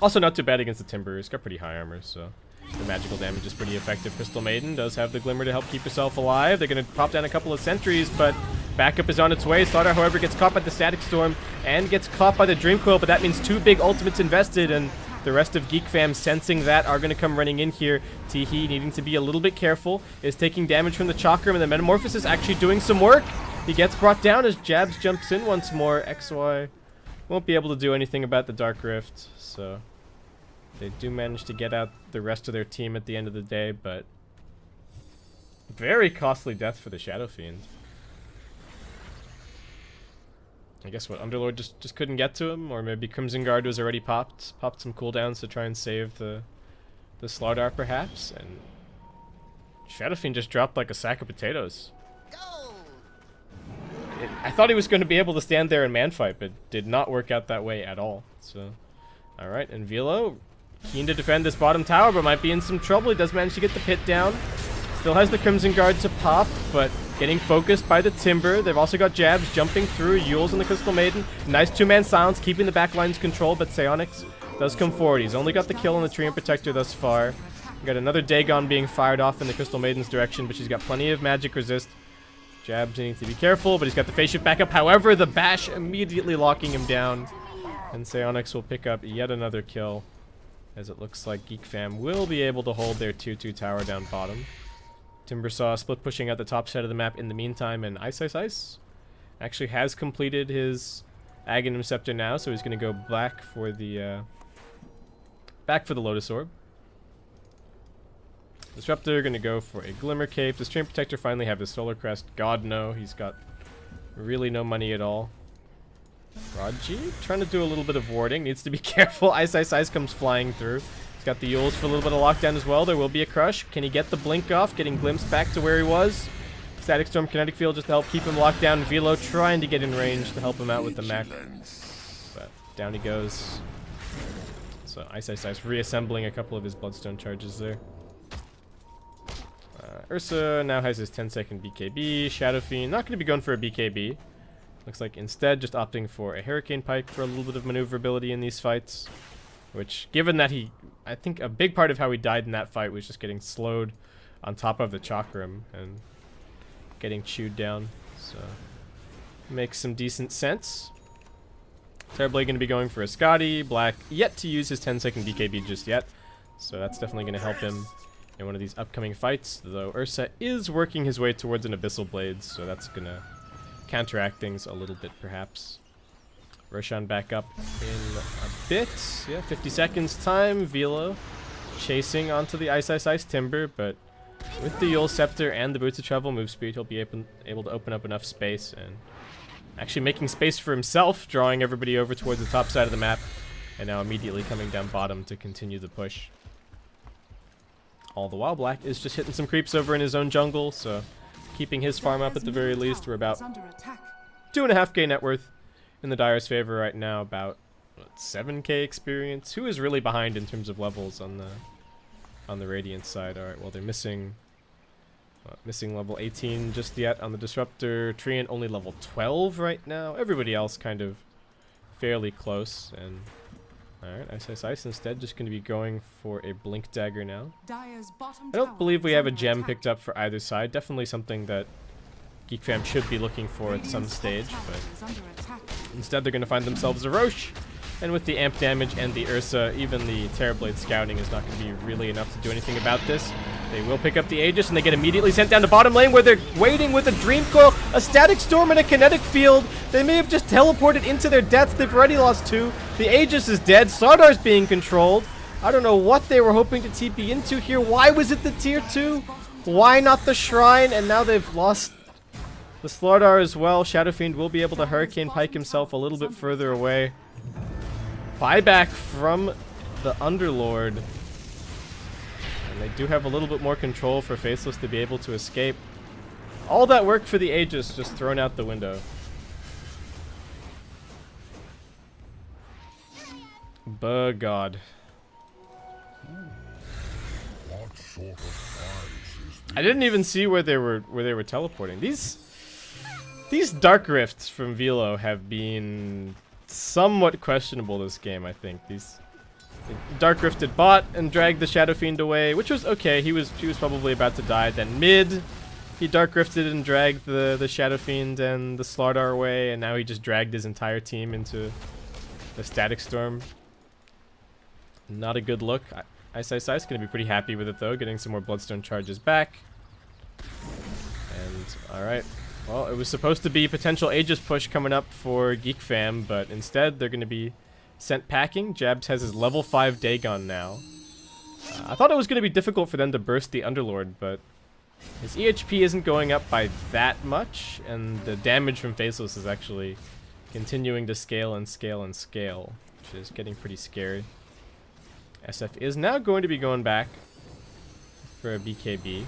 S1: Also not too bad against the Timber. He's got pretty high armor, so the magical damage is pretty effective. Crystal Maiden does have the Glimmer to help keep herself alive. They're going to pop down a couple of sentries, but backup is on its way. Slardar, however, gets caught by the Static Storm and gets caught by the Dream Coil, but that means 2 big ultimates invested, and The rest of Geek Fam, sensing that, are going to come running in here. Teehee, needing to be a little bit careful, is taking damage from the Chakram, and the Metamorphosis actually doing some work. He gets brought down as Jabs jumps in once more. XY won't be able to do anything about the Dark Rift, so they do manage to get out the rest of their team at the end of the day, but very costly death for the Shadow Fiend. I guess what, Underlord just couldn't get to him, or maybe Crimson Guard was already popped some cooldowns to try and save the Slardar perhaps, and Shadow Fiend just dropped like a sack of potatoes. I thought he was going to be able to stand there and man fight, but did not work out that way at all. So, alright, and Velo, keen to defend this bottom tower, but might be in some trouble. He does manage to get the pit down. Still has the Crimson Guard to pop, but getting focused by the Timber. They've also got Jabs jumping through, Yules and the Crystal Maiden. Nice two-man silence, keeping the backlines controlled, but Psionics does come forward. He's only got the kill on the Treant Protector thus far. Got another Dagon being fired off in the Crystal Maiden's direction, but she's got plenty of magic resist. Jabs needs to be careful, but he's got the phase shift back up. However, the bash immediately locking him down. And Psionics will pick up yet another kill, as it looks like Geek Fam will be able to hold their 2-2 tower down bottom. Timbersaw split pushing out the top side of the map in the meantime, and Ice actually has completed his Aghanim Scepter now, so he's going to go back for the Lotus Orb. Disruptor going to go for a Glimmer Cape. Does Treant Protector finally have his Solar Crest? God, no. He's got really no money at all. Raji trying to do a little bit of warding. Needs to be careful. Ice comes flying through. He's got the Yules for a little bit of lockdown as well. There will be a crush. Can he get the blink off? Getting glimpsed back to where he was. Static Storm, Kinetic Field just to help keep him locked down. Velo trying to get in range to help him out with the mech. But down he goes. So Ice reassembling a couple of his Bloodstone charges there. Ursa now has his 10-second BKB. Shadow Fiend not going to be going for a BKB. Looks like instead just opting for a Hurricane Pike for a little bit of maneuverability in these fights. Which, given that I think a big part of how he died in that fight was just getting slowed on top of the Chakram and getting chewed down. So, makes some decent sense. Terrorblade going to be going for a Scotty. Black yet to use his 10-second BKB just yet. So that's definitely going to help him in one of these upcoming fights, though Ursa is working his way towards an Abyssal Blade, so that's gonna counteract things a little bit, perhaps. Roshan back up in a bit. Yeah, 50 seconds time. Velo chasing onto the Ice Timber, but with the Yule Scepter and the Boots of Travel move speed, he'll be able to open up enough space, and actually making space for himself, drawing everybody over towards the top side of the map, and now immediately coming down bottom to continue the push. All the while, Black is just hitting some creeps over in his own jungle, so keeping his farm up at the very least. We're about 2.5k net worth in the Dire's favor right now, about 7k experience. Who is really behind in terms of levels on the Radiant side? All right, well they're missing level 18 just yet on the Disruptor. Treant only level 12 right now. Everybody else kind of fairly close, and alright, Ice instead just going to be going for a Blink Dagger now. I don't believe we have a gem picked up for either side. Definitely something that Geek Fam should be looking for at some stage, but instead they're going to find themselves a Roche. And with the amp damage and the Ursa, even the Terrorblade scouting is not going to be really enough to do anything about this. They will pick up the Aegis, and they get immediately sent down to bottom lane where they're waiting with a Dream Coil, a Static Storm, and a Kinetic Field. They may have just teleported into their deaths. They've already lost 2. The Aegis is dead. Slardar's being controlled. I don't know what they were hoping to TP into here. Why was it the tier 2? Why not the Shrine? And now they've lost the Slardar as well. Shadow Fiend will be able to Hurricane Pike himself a little bit further away. Buyback from the Underlord. And they do have a little bit more control for Faceless to be able to escape. All that work for the Aegis just thrown out the window. God. I didn't even see where they were teleporting. These Dark Rifts from Velo have been somewhat questionable this game, I think. These Dark Rifted bot and dragged the Shadow Fiend away, which was okay. He was probably about to die. Then mid, he Dark Rifted and dragged the Shadow Fiend and the Slardar away, and now he just dragged his entire team into the Static Storm. Not a good look. Ice is going to be pretty happy with it, though, getting some more Bloodstone charges back. And, alright. Well, it was supposed to be potential Aegis push coming up for Geek Fam, but instead they're going to be sent packing. Jabs has his level 5 Dagon now. I thought it was going to be difficult for them to burst the Underlord, but his EHP isn't going up by that much, and the damage from Faceless is actually continuing to scale and scale and scale, which is getting pretty scary. SF is now going to be going back for a BKB.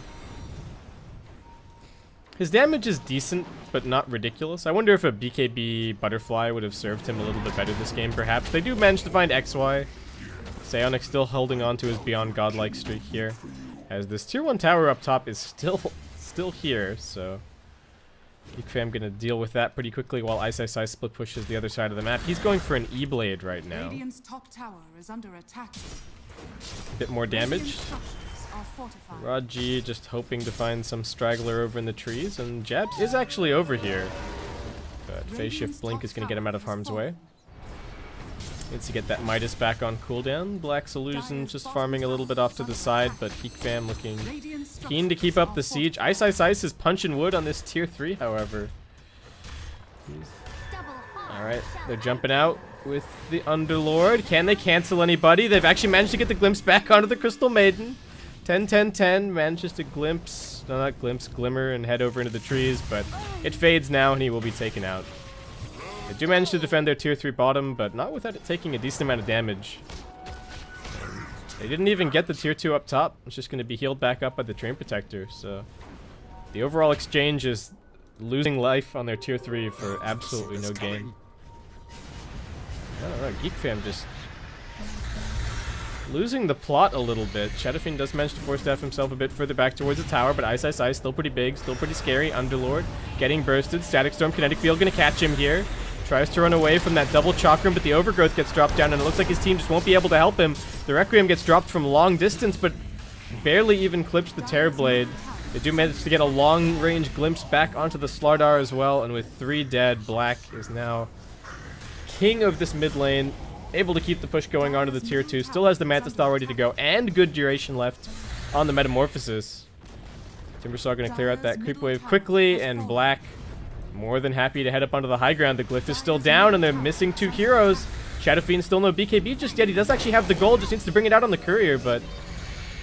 S1: His damage is decent, but not ridiculous. I wonder if a BKB Butterfly would have served him a little bit better this game, perhaps. They do manage to find XY. Psionic still holding on to his Beyond Godlike streak here, as this tier 1 tower up top is still here, so Geek Fam gonna deal with that pretty quickly while Ice split pushes the other side of the map. He's going for an E-Blade right now.
S2: Radiant's top tower is under attack.
S1: A bit more damage. Rod G just hoping to find some straggler over in the trees, and Jabs is actually over here. But Phase Shift Blink is going to get him out of harm's way. Needs to get that Midas back on cooldown. Black's Illusion just farming a little bit off to the side, but Geek Fam looking keen to keep up the siege. Ice is punching wood on this tier 3, however. Alright, they're jumping out with the Underlord. Can they cancel anybody? They've actually managed to get the glimpse back onto the Crystal Maiden. 10-10-10 manages to glimpse, no, not glimpse, glimmer and head over into the trees, but it fades now and he will be taken out. They do manage to defend their tier 3 bottom, but not without it taking a decent amount of damage. And they didn't even get the tier 2 up top. It's just going to be healed back up by the Train Protector, so the overall exchange is losing life on their tier 3 for absolutely no gain. I don't know, Geek Fam just losing the plot a little bit. Shadowfiend does manage to force staff himself a bit further back towards the tower, but Ice still pretty big, still pretty scary. Underlord getting bursted. Static Storm, Kinetic Field gonna catch him here. Tries to run away from that double chakram, but the Overgrowth gets dropped down, and it looks like his team just won't be able to help him. The Requiem gets dropped from long distance, but barely even clips the Terrorblade. They do manage to get a long-range glimpse back onto the Slardar as well, and with 3 dead, Black is now king of this mid lane. Able to keep the push going onto the tier 2. Still has the Mantis Style ready to go and good duration left on the Metamorphosis. Timbersaw going to clear out that creep wave quickly, and Black more than happy to head up onto the high ground. The Glyph is still down and they're missing 2 heroes. Shadowfiend still no BKB just yet. He does actually have the gold, just needs to bring it out on the courier, but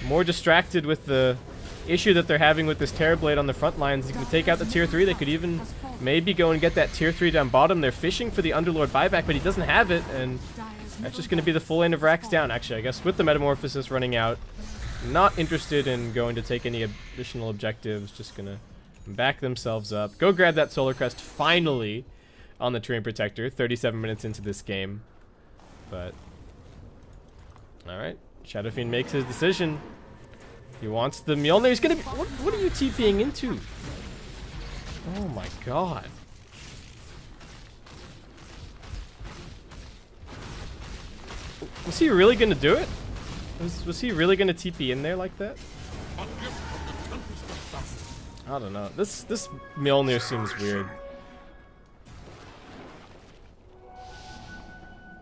S1: more distracted with the issue that they're having with this Terrorblade on the front lines. He's going to take out the tier 3. They could even maybe go and get that tier 3 down bottom. They're fishing for the Underlord buyback, but he doesn't have it, and that's just going to be the full lane of racks down, actually, I guess, with the Metamorphosis running out. Not interested in going to take any additional objectives, just going to back themselves up. Go grab that Solar Crest finally on the Terrain Protector, 37 minutes into this game. But, alright, Shadowfiend makes his decision. He wants the Mjolnir. He's going to be... What are you TPing into? Oh my god. Was he really gonna do it? Was he really gonna TP in there like that? I don't know. This Mjolnir seems weird.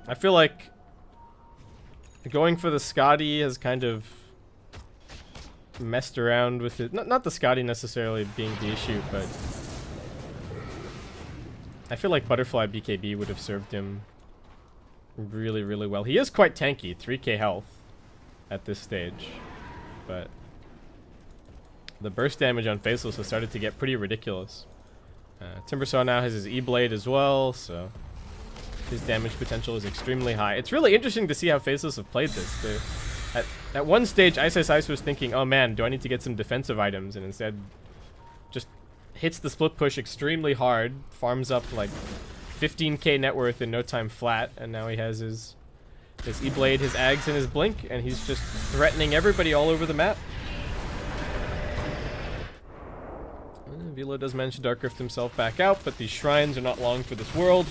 S1: I feel like going for the Scotty has kind of messed around with it. Not the Scotty necessarily being the issue, but I feel like Butterfly BKB would have served him really, really well. He is quite tanky, 3k health at this stage, but the burst damage on Faceless has started to get pretty ridiculous. Timbersaw now has his E-Blade as well, so his damage potential is extremely high. It's really interesting to see how Faceless have played this. At one stage, Ice was thinking, oh man, do I need to get some defensive items? And instead just hits the split push extremely hard, farms up like 15k net worth in no time flat, and now he has his E-Blade, his Ags, and his Blink, and he's just threatening everybody all over the map. Velo does manage to Dark Rift himself back out, but these shrines are not long for this world.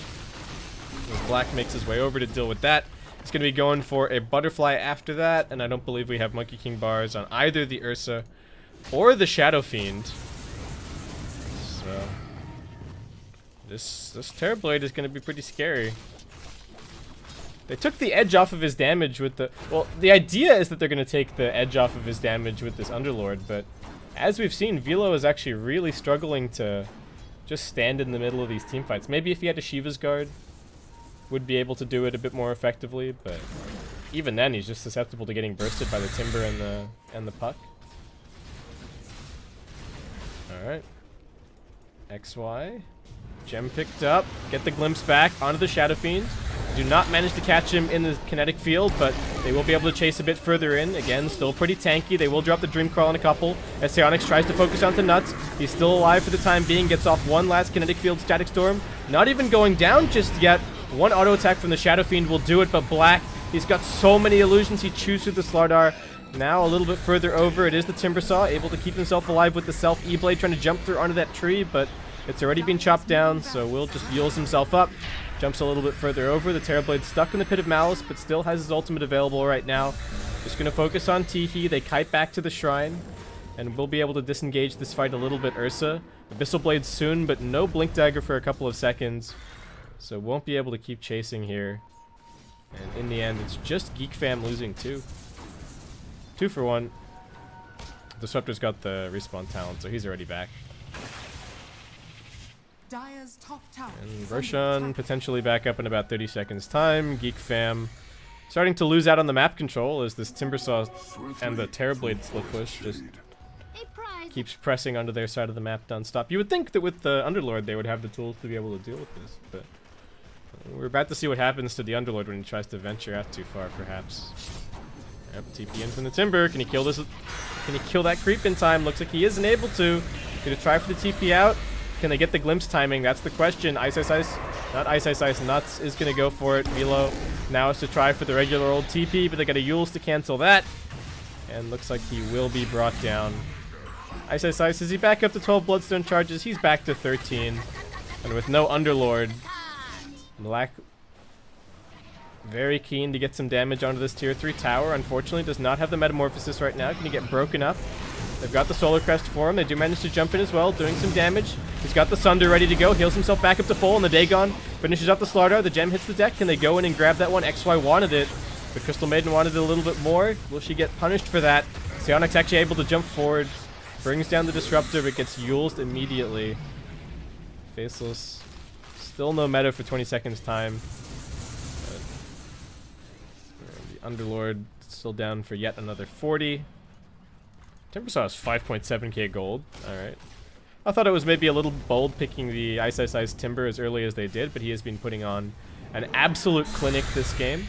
S1: As Black makes his way over to deal with that. He's going to be going for a Butterfly after that, and I don't believe we have Monkey King bars on either the Ursa or the Shadowfiend. So this Terrorblade is going to be pretty scary. They took the edge off of his damage with the... Well, the idea is that they're going to take the edge off of his damage with this Underlord, but as we've seen, Velo is actually really struggling to just stand in the middle of these teamfights. Maybe if he had a Shiva's Guard, would be able to do it a bit more effectively, but even then, he's just susceptible to getting bursted by the Timber and the Puck. Alright. XY. Gem picked up. Get the glimpse back onto the Shadow Fiend. Do not manage to catch him in the kinetic field, but they will be able to chase a bit further in. Again, still pretty tanky. They will drop the Dream Crawl on a couple. As Psionics tries to focus onto Nuts. He's still alive for the time being. Gets off one last kinetic field Static Storm. Not even going down just yet. One auto attack from the Shadow Fiend will do it, but Black, he's got so many illusions. He chews through the Slardar. Now a little bit further over. It is the Timbersaw, able to keep himself alive with the Self E-Blade, trying to jump through onto that tree, but it's already been chopped down, so Will just heals himself up. Jumps a little bit further over. The Terrorblade stuck in the Pit of Malice, but still has his ultimate available right now. Just going to focus on Teehee. They kite back to the Shrine, and we'll be able to disengage this fight a little bit. Ursa. Abyssal Blade soon, but no Blink Dagger for a couple of seconds. So won't be able to keep chasing here. And in the end, it's just Geek Fam losing 2. 2 for 1. Disruptor's got the respawn talent, so he's already back.
S2: Dire's top tower.
S1: And Roshan potentially back up in about 30 seconds time. Geek Fam starting to lose out on the map control as this Timbersaw and the Terrorblade split push just keeps pressing onto their side of the map non-stop. You would think that with the Underlord they would have the tools to be able to deal with this, but we're about to see what happens to the Underlord when he tries to venture out too far, perhaps. Yep, TP in from the Timber. Can he kill this? Can he kill that creep in time? Looks like he isn't able to. Gonna try for the TP out. Can they get the glimpse timing? That's the question. Ice, not Ice, Nuts is gonna go for it. Velo now is to try for the regular old TP, but they got a Yules to cancel that. And looks like he will be brought down. Ice, is he back up to 12 Bloodstone charges? He's back to 13. And with no Underlord, Black very keen to get some damage onto this tier 3 tower. Unfortunately, does not have the Metamorphosis right now. Can he get broken up? They've got the Solar Crest for him. They do manage to jump in as well, doing some damage. He's got the Sunder ready to go. Heals himself back up to full, and the Dagon finishes off the Slardar. The gem hits the deck. Can they go in and grab that one? XY wanted it. The Crystal Maiden wanted it a little bit more. Will she get punished for that? Psionic's actually able to jump forward. Brings down the Disruptor, but gets Yulesed immediately. Faceless. Still no meta for 20 seconds time. The Underlord still down for yet another 40. Timbersaw has 5.7k gold. Alright. I thought it was maybe a little bold picking the Ice Timber as early as they did, but he has been putting on an absolute clinic this game.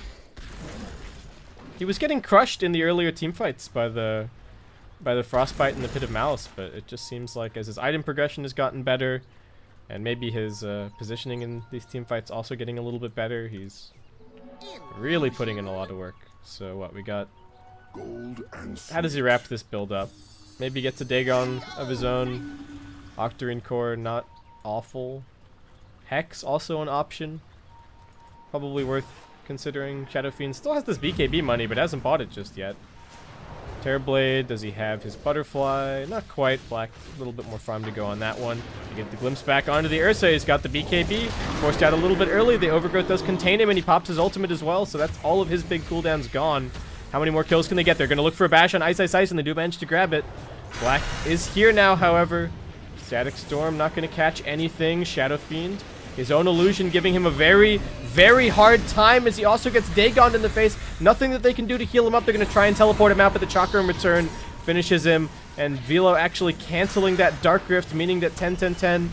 S1: He was getting crushed in the earlier teamfights by the Frostbite and the Pit of Malice, but it just seems like as his item progression has gotten better, and maybe his positioning in these teamfights also getting a little bit better, he's really putting in a lot of work. So what, we got... How does he wrap this build up? Maybe gets a Dagon of his own. Octarine Core, not awful. Hex, also an option. Probably worth considering. Shadow Fiend still has this BKB money, but hasn't bought it just yet. Terrorblade, does he have his Butterfly? Not quite. Black, a little bit more farm to go on that one. You get the glimpse back onto the Ursa. He's got the BKB. Forced out a little bit early. The Overgrowth does contain him, and he pops his ultimate as well, so that's all of his big cooldowns gone. How many more kills can they get? They're going to look for a bash on Ice, and they do manage to grab it. Black is here now, however. Static Storm not going to catch anything. Shadow Fiend, his own illusion giving him a very, very hard time as he also gets Dagon in the face. Nothing that they can do to heal him up. They're going to try and teleport him out, but the Chakra in return finishes him. And Velo actually canceling that Dark Rift, meaning that 10-10-10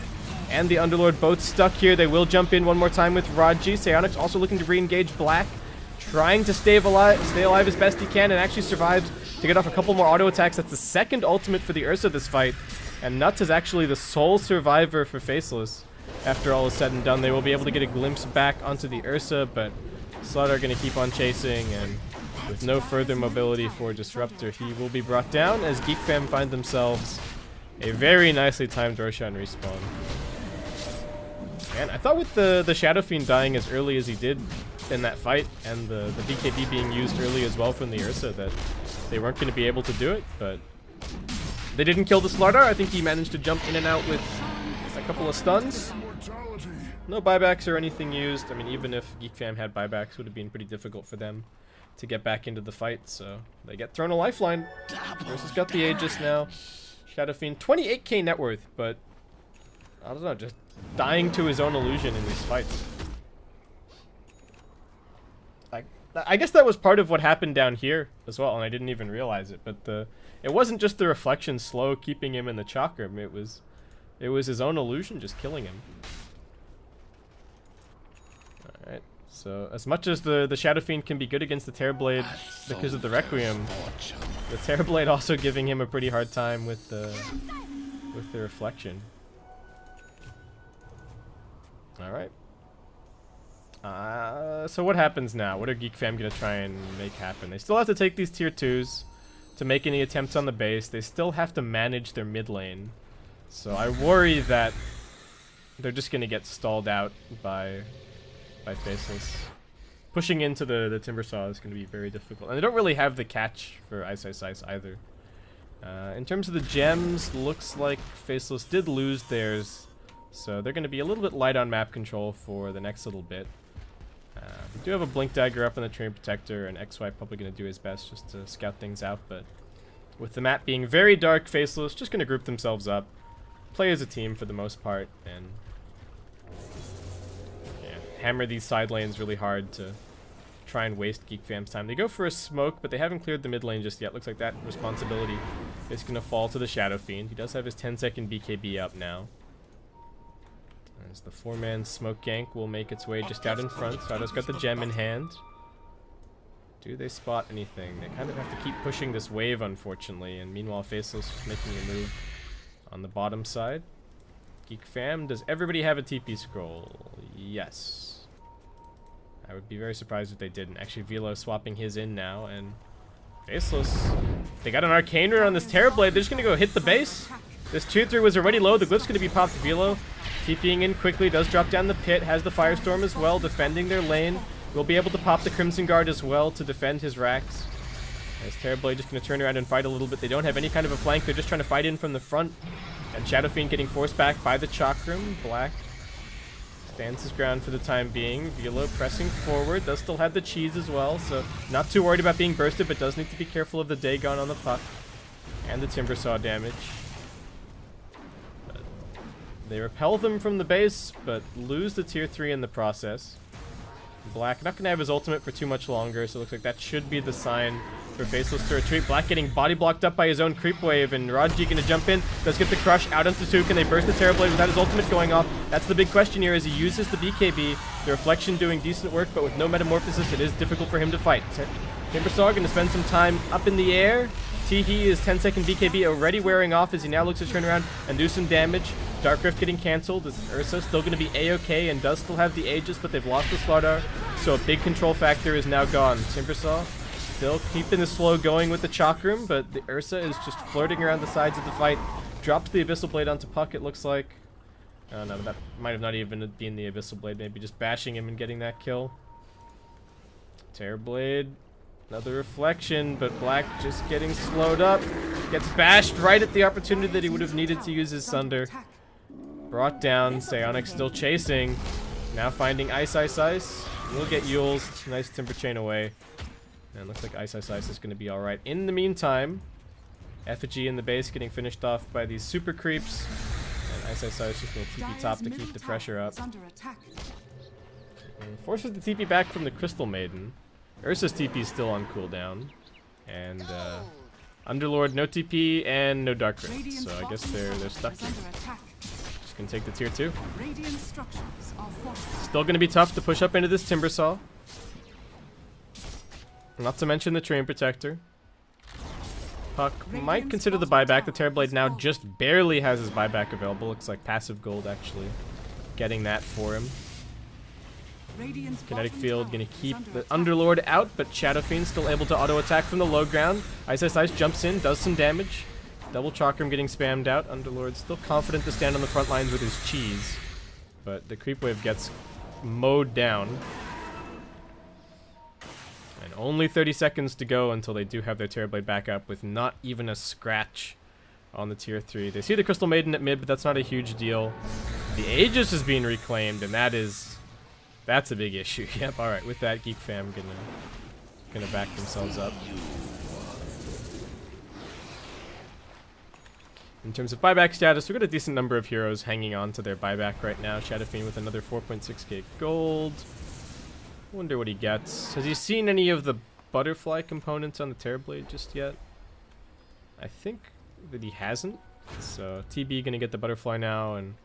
S1: and the Underlord both stuck here. They will jump in one more time with Raji. Psionics also looking to re-engage Black. Trying to stay alive as best he can, and actually survives to get off a couple more auto attacks. That's the second ultimate for the Ursa this fight. And Nuts is actually the sole survivor for Faceless. After all is said and done, they will be able to get a glimpse back onto the Ursa, but Slaughter are going to keep on chasing, and with no further mobility for Disruptor, he will be brought down as Geek Fam find themselves a very nicely timed Roshan respawn. And I thought with the Shadow Fiend dying as early as he did in that fight, and the BKB being used early as well from the Ursa, that they weren't going to be able to do it, but they didn't kill the Slardar. I think he managed to jump in and out with a couple of stuns. No buybacks or anything used. I mean, even if Geek Fam had buybacks, it would have been pretty difficult for them to get back into the fight. So they get thrown a lifeline. Ursa's got the Aegis now. ShadowFiend, 28k net worth, but I don't know, just dying to his own illusion in these fights. I guess that was part of what happened down here as well, and I didn't even realize it. But it wasn't just the reflection slow keeping him in the chakram. It was his own illusion just killing him. All right. So as much as the ShadowFiend can be good against the Terrorblade because of the Requiem, the Terrorblade also giving him a pretty hard time with the reflection. All right. So what happens now? What are Geek Fam gonna try and make happen? They still have to take these tier 2s to make any attempts on the base. They still have to manage their mid lane. So I worry that they're just gonna get stalled out by Faceless. Pushing into the Timbersaw is gonna be very difficult. And they don't really have the catch for Ice either. In terms of the gems, looks like Faceless did lose theirs. So they're gonna be a little bit light on map control for the next little bit. We do have a Blink Dagger up on the Train Protector, and XY probably going to do his best just to scout things out, but with the map being very dark, Faceless just going to group themselves up, play as a team for the most part, and yeah, hammer these side lanes really hard to try and waste Geek Fam's time. They go for a smoke, but they haven't cleared the mid lane just yet. Looks like that responsibility is going to fall to the ShadowFiend. He does have his 10-second BKB up now. As the 4-man smoke gank will make its way just out in front. Shadow's got the gem in hand. Do they spot anything? They kind of have to keep pushing this wave, unfortunately. And meanwhile, Faceless is making a move on the bottom side. Geek Fam, does everybody have a TP scroll? Yes. I would be very surprised if they didn't. Actually, Velo swapping his in now. And Faceless, they got an Arcane Rune on this Terrorblade. They're just going to go hit the base. This tier 3 was already low. The Glyph's going to be popped. Velo TPing in quickly, does drop down the pit, has the Firestorm as well, defending their lane. Will be able to pop the Crimson Guard as well to defend his racks. As Terrorblade just going to turn around and fight a little bit. They don't have any kind of a flank. They're just trying to fight in from the front. And ShadowFiend getting forced back by the Chakram. Black stands his ground for the time being. Velo pressing forward. Does still have the cheese as well, so not too worried about being bursted, but does need to be careful of the Dagon on the puck. And the Timbersaw damage. They repel them from the base, but lose the tier 3 in the process. Black not going to have his ultimate for too much longer, so it looks like that should be the sign for Faceless to retreat. Black getting body blocked up by his own creep wave, and Raji going to jump in. Does get the crush out onto 2. Can they burst the Terrorblade without his ultimate going off? That's the big question here as he uses the BKB. The reflection doing decent work, but with no metamorphosis, it is difficult for him to fight. Timbersaw going to spend some time up in the air. Teehee is 10-second BKB already wearing off as he now looks to turn around and do some damage. Dark Rift getting cancelled. This is Ursa still going to be A-OK and does still have the Aegis, but they've lost the Slardar, so a big control factor is now gone. Timbersaw still keeping the slow going with the Chakram, but the Ursa is just flirting around the sides of the fight. Drops the Abyssal Blade onto Puck, it looks like. Oh no, that might have not even been the Abyssal Blade, maybe just bashing him and getting that kill. Terrorblade. Another reflection, but Black just getting slowed up. Gets bashed right at the opportunity that he would have needed to use his Sunder. Brought down, Psionic still chasing. Now finding Ice. We'll get Yules. Nice Timber Chain away. And looks like Ice is going to be alright. In the meantime, Effigy in the base getting finished off by these super creeps. And Ice is just going to TP top to keep the pressure up. And forces the TP back from the Crystal Maiden. Ursa's TP is still on cooldown. And Underlord no TP and no Dark Rift. So I guess they're stuck here. Just gonna take the tier 2. Still gonna be tough to push up into this Timbersaw. Not to mention the Train Protector. Puck might consider the buyback. The Terrorblade now just barely has his buyback available. Looks like passive gold actually getting that for him. Kinetic Field gonna keep the Underlord out, but ShadowFiend still able to auto attack from the low ground. Ice jumps in, does some damage. Double Chakram getting spammed out. Underlord still confident to stand on the front lines with his cheese, but the creep wave gets mowed down. And only 30 seconds to go until they do have their Terrorblade back up with not even a scratch on the tier 3. They see the Crystal Maiden at mid, but that's not a huge deal. The Aegis is being reclaimed, and that's a big issue. Yep, alright, with that, Geek Fam gonna back themselves up. In terms of buyback status, we've got a decent number of heroes hanging on to their buyback right now. HappyFeet with another 4.6k gold. Wonder what he gets. Has he seen any of the butterfly components on the Terrorblade just yet? I think that he hasn't. So TB gonna get the butterfly now, and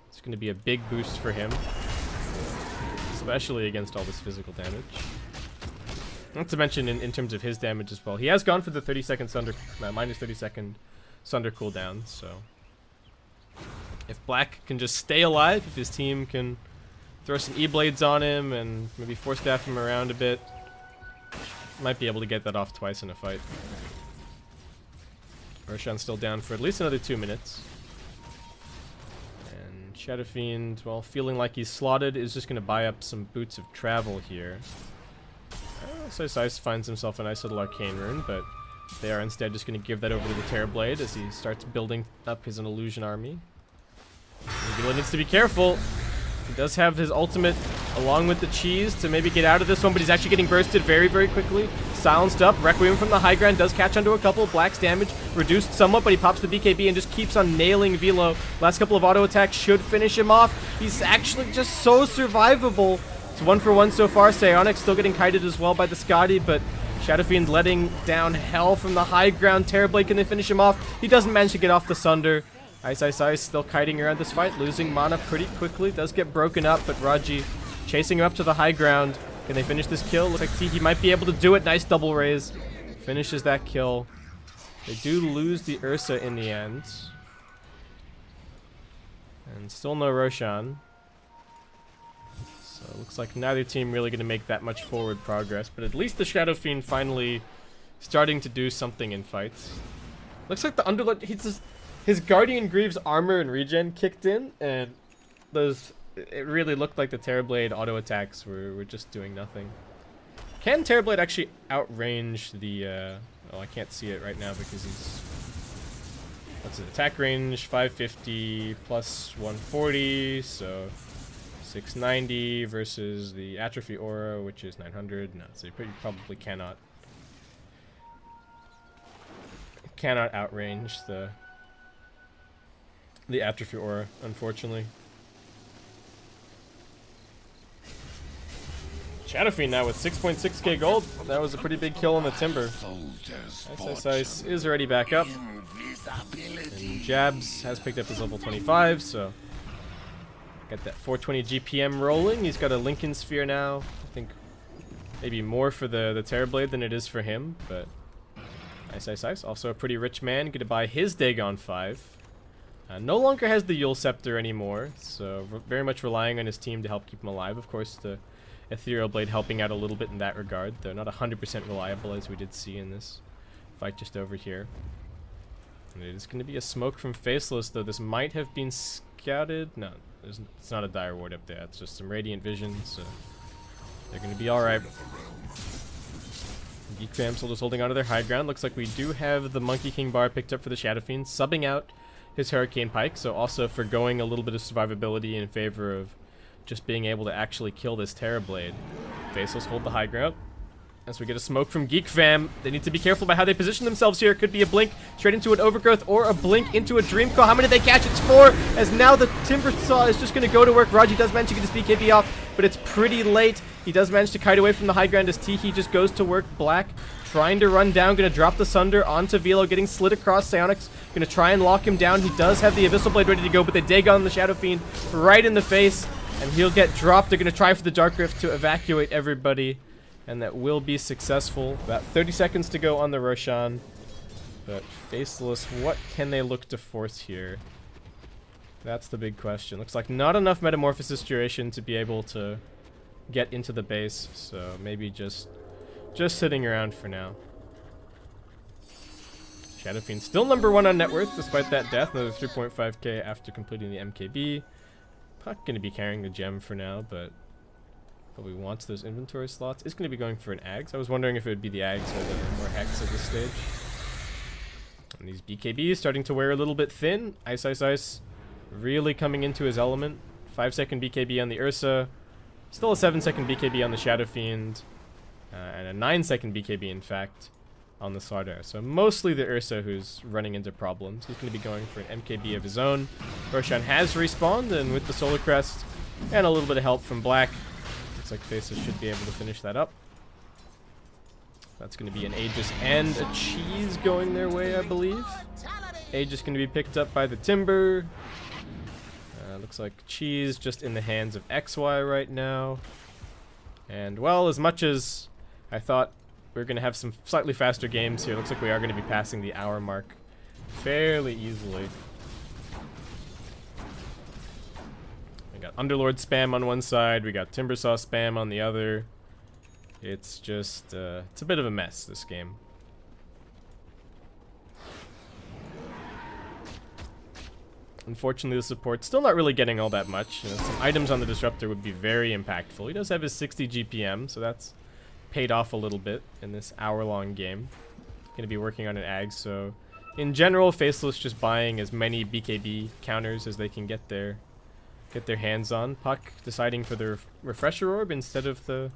S1: it's gonna be a big boost for him, especially against all this physical damage. Not to mention in terms of his damage as well. He has gone for the 30-second Sunder, minus 30-second Sunder cooldown, so if Black can just stay alive, if his team can throw some E-Blades on him and maybe force staff him around a bit, might be able to get that off twice in a fight. Roshan's still down for at least another 2 minutes. And HappyFeet, well, feeling like he's slotted, is just going to buy up some boots of travel here. So Sice finds himself a nice little arcane rune, but they are instead just going to give that over to the Terrorblade as he starts building up his illusion army. Vila needs to be careful. He does have his ultimate along with the cheese to maybe get out of this one, but he's actually getting bursted very, very quickly. Silenced up. Requiem from the high ground does catch onto a couple. Black's damage reduced somewhat, but he pops the BKB and just keeps on nailing Vilo. Last couple of auto attacks should finish him off. He's actually just so survivable. It's 1-for-1 so far. Psionic still getting kited as well by the Scotty, but HappyFeet letting down hell from the high ground. Terrorblade, can they finish him off? He doesn't manage to get off the Sunder. Ice still kiting around this fight, losing mana pretty quickly. Does get broken up, but Raji chasing him up to the high ground. Can they finish this kill? Looks like Tiki might be able to do it. Nice double raise. Finishes that kill. They do lose the Ursa in the end. And still no Roshan. So it looks like neither team really going to make that much forward progress. But at least the Shadow Fiend finally starting to do something in fights. Looks like the Underlord... His Guardian Greaves armor and regen kicked in, and it really looked like the Terrorblade auto attacks were just doing nothing. Can Terrorblade actually outrange the... oh, I can't see it right now because he's... What's it? Attack range, 550 plus 140, so 690 versus the Atrophy Aura, which is 900. No, so you probably cannot outrange the Atrophy Aura, unfortunately. HappyFeet now with 6.6k gold. That was a pretty big kill on the Timber. Ice is already back up. And Jabs has picked up his level 25, so got that 420 GPM rolling. He's got a Lincoln Sphere now. I think maybe more for the Terrorblade than it is for him, but Ice. Also a pretty rich man. Gonna buy his Dagon 5. No longer has the Yule Scepter anymore, so very much relying on his team to help keep him alive. Of course, the Ethereal Blade helping out a little bit in that regard, though not 100% reliable as we did see in this fight just over here. And it is going to be a smoke from Faceless, though this might have been scouted. No, it's not a Dire Ward up there. It's just some Radiant Vision, so they're going to be alright. Geek Fam still just holding onto their high ground. Looks like we do have the Monkey King bar picked up for the HappyFeet, subbing out his Hurricane Pike, so also forgoing a little bit of survivability in favor of just being able to actually kill this Terrorblade. Faceless hold the high ground. As we get a smoke from Geek Fam, they need to be careful about how they position themselves here. It could be a blink straight into an Overgrowth or a blink into a Dream Coil. How many did they catch? It's 4, as now the Timber Saw is just going to go to work. Raji does manage to get his BKB off, but it's pretty late. He does manage to kite away from the high ground as Tiki just goes to work. Black trying to run down, going to drop the Sunder onto Vilo, getting slid across. Psionics going to try and lock him down. He does have the Abyssal Blade ready to go, but they dig on the HappyFeet right in the face, and he'll get dropped. They're going to try for the Dark Rift to evacuate everybody, and that will be successful. About 30 seconds to go on the Roshan, but Faceless, what can they look to force here? That's the big question. Looks like not enough Metamorphosis duration to be able to get into the base, so maybe just sitting around for now. HappyFeet still number 1 on net worth despite that death, another 3.5k after completing the MKB. Not going to be carrying the gem for now, but probably wants those inventory slots. Is going to be going for an Ags. I was wondering if it would be the Ags or Hex at this stage. And these BKBs starting to wear a little bit thin. Ice really coming into his element. 5-second BKB on the Ursa. Still a 7-second BKB on the Shadow Fiend. And a 9-second BKB, in fact, on the Slardar. So mostly the Ursa who's running into problems. He's going to be going for an MKB of his own. Roshan has respawned, and with the Solar Crest and a little bit of help from Black, looks like Faceless should be able to finish that up. That's going to be an Aegis and a Cheese going their way, I believe. Aegis going to be picked up by the Timber. Looks like Cheese just in the hands of XY right now. And, well, as much as I thought we were going to have some slightly faster games here, looks like we are going to be passing the hour mark fairly easily. We got Underlord spam on one side, we got Timbersaw spam on the other. It's just, it's a bit of a mess, this game. Unfortunately, the support's still not really getting all that much. You know, some items on the Disruptor would be very impactful. He does have his 60 GPM, so that's paid off a little bit in this hour-long game. Going to be working on an Ag, so in general, Faceless just buying as many BKB counters as they can get their hands on. Puck deciding for the Refresher Orb instead of the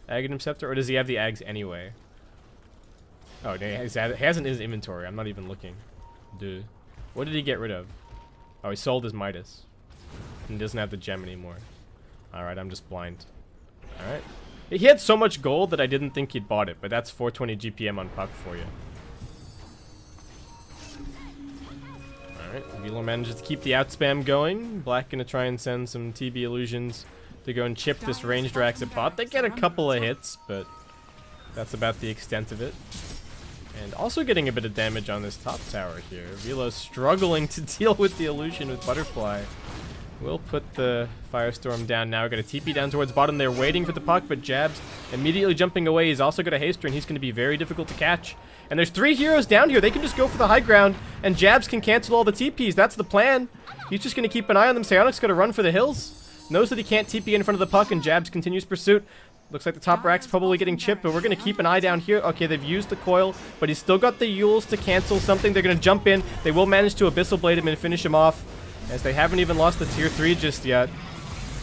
S1: Aghanim Scepter, or does he have the Ags anyway? Oh, he hasn't in his inventory. I'm not even looking. Dude. What did he get rid of? Oh, he sold his Midas. And doesn't have the gem anymore. Alright, I'm just blind. Alright. He had so much gold that I didn't think he'd bought it, but that's 420 GPM on Puck for you. Alright, Velo manages to keep the outspam going. Black gonna try and send some TB illusions to go and chip this ranged Raxit bot. They get a couple of hits, but that's about the extent of it. And also getting a bit of damage on this top tower here. Velo's struggling to deal with the illusion with Butterfly. We'll put the Firestorm down now. Got a TP down towards bottom. They're waiting for the puck, but Jabs immediately jumping away. He's also got a haster, and he's going to be very difficult to catch. And there's 3 heroes down here. They can just go for the high ground, and Jabs can cancel all the TPs. That's the plan. He's just going to keep an eye on them. Psionic's going to run for the hills. Knows that he can't TP in front of the puck, and Jabs continues pursuit. Looks like the top rack's probably getting chipped, but we're going to keep an eye down here. Okay, they've used the coil, but he's still got the Yules to cancel something. They're going to jump in. They will manage to Abyssal Blade him and finish him off, as they haven't even lost the tier 3 just yet.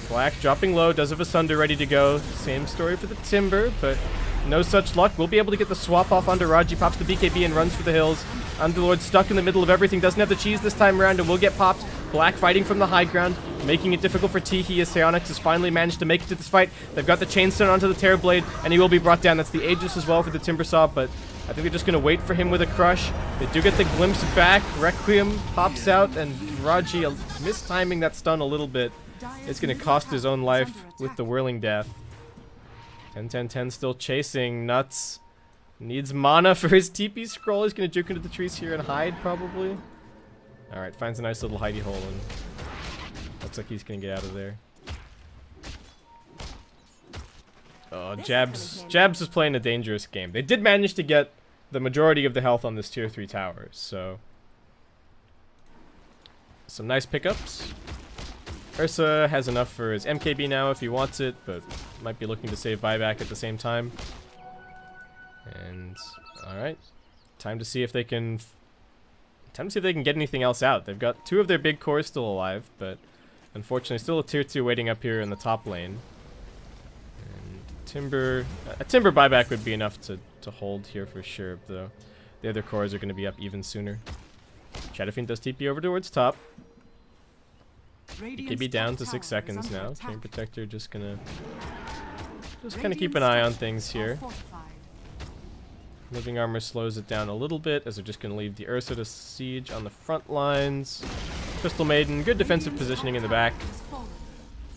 S1: Black dropping low, does have a Sunder ready to go. Same story for the Timber, but no such luck. We'll be able to get the swap off onto Raji. Pops the BKB and runs for the hills. Underlord stuck in the middle of everything. Doesn't have the cheese this time around and will get popped. Black fighting from the high ground, making it difficult for Teehee as Psionics has finally managed to make it to this fight. They've got the Chainstone onto the Terror Blade, and he will be brought down. That's the Aegis as well for the Timbersaw, but I think they're just going to wait for him with a crush. They do get the glimpse back. Requiem pops out, and Raji mistiming that stun a little bit. It's going to cost his own life with the Whirling Death. 10-10-10 still chasing. Nuts needs mana for his TP scroll. He's going to juke into the trees here and hide, probably. Alright, finds a nice little hidey hole, and looks like he's going to get out of there. Oh, Jabs is playing a dangerous game. They did manage to get the majority of the health on this tier 3 tower, so some nice pickups. Ursa has enough for his MKB now if he wants it, but might be looking to save buyback at the same time. And alright, time to see if they can get anything else out. They've got 2 of their big cores still alive, but unfortunately still a tier 2 waiting up here in the top lane. And a Timber buyback would be enough to hold here for sure, though the other cores are going to be up even sooner. Shadowfiend does TP over towards top. BKB down to 6 seconds now. Chain Protector just kind of keep an eye on things here. Living Armor slows it down a little bit, as they're just going to leave the Ursa to siege on the front lines. Crystal Maiden, good defensive positioning in the back.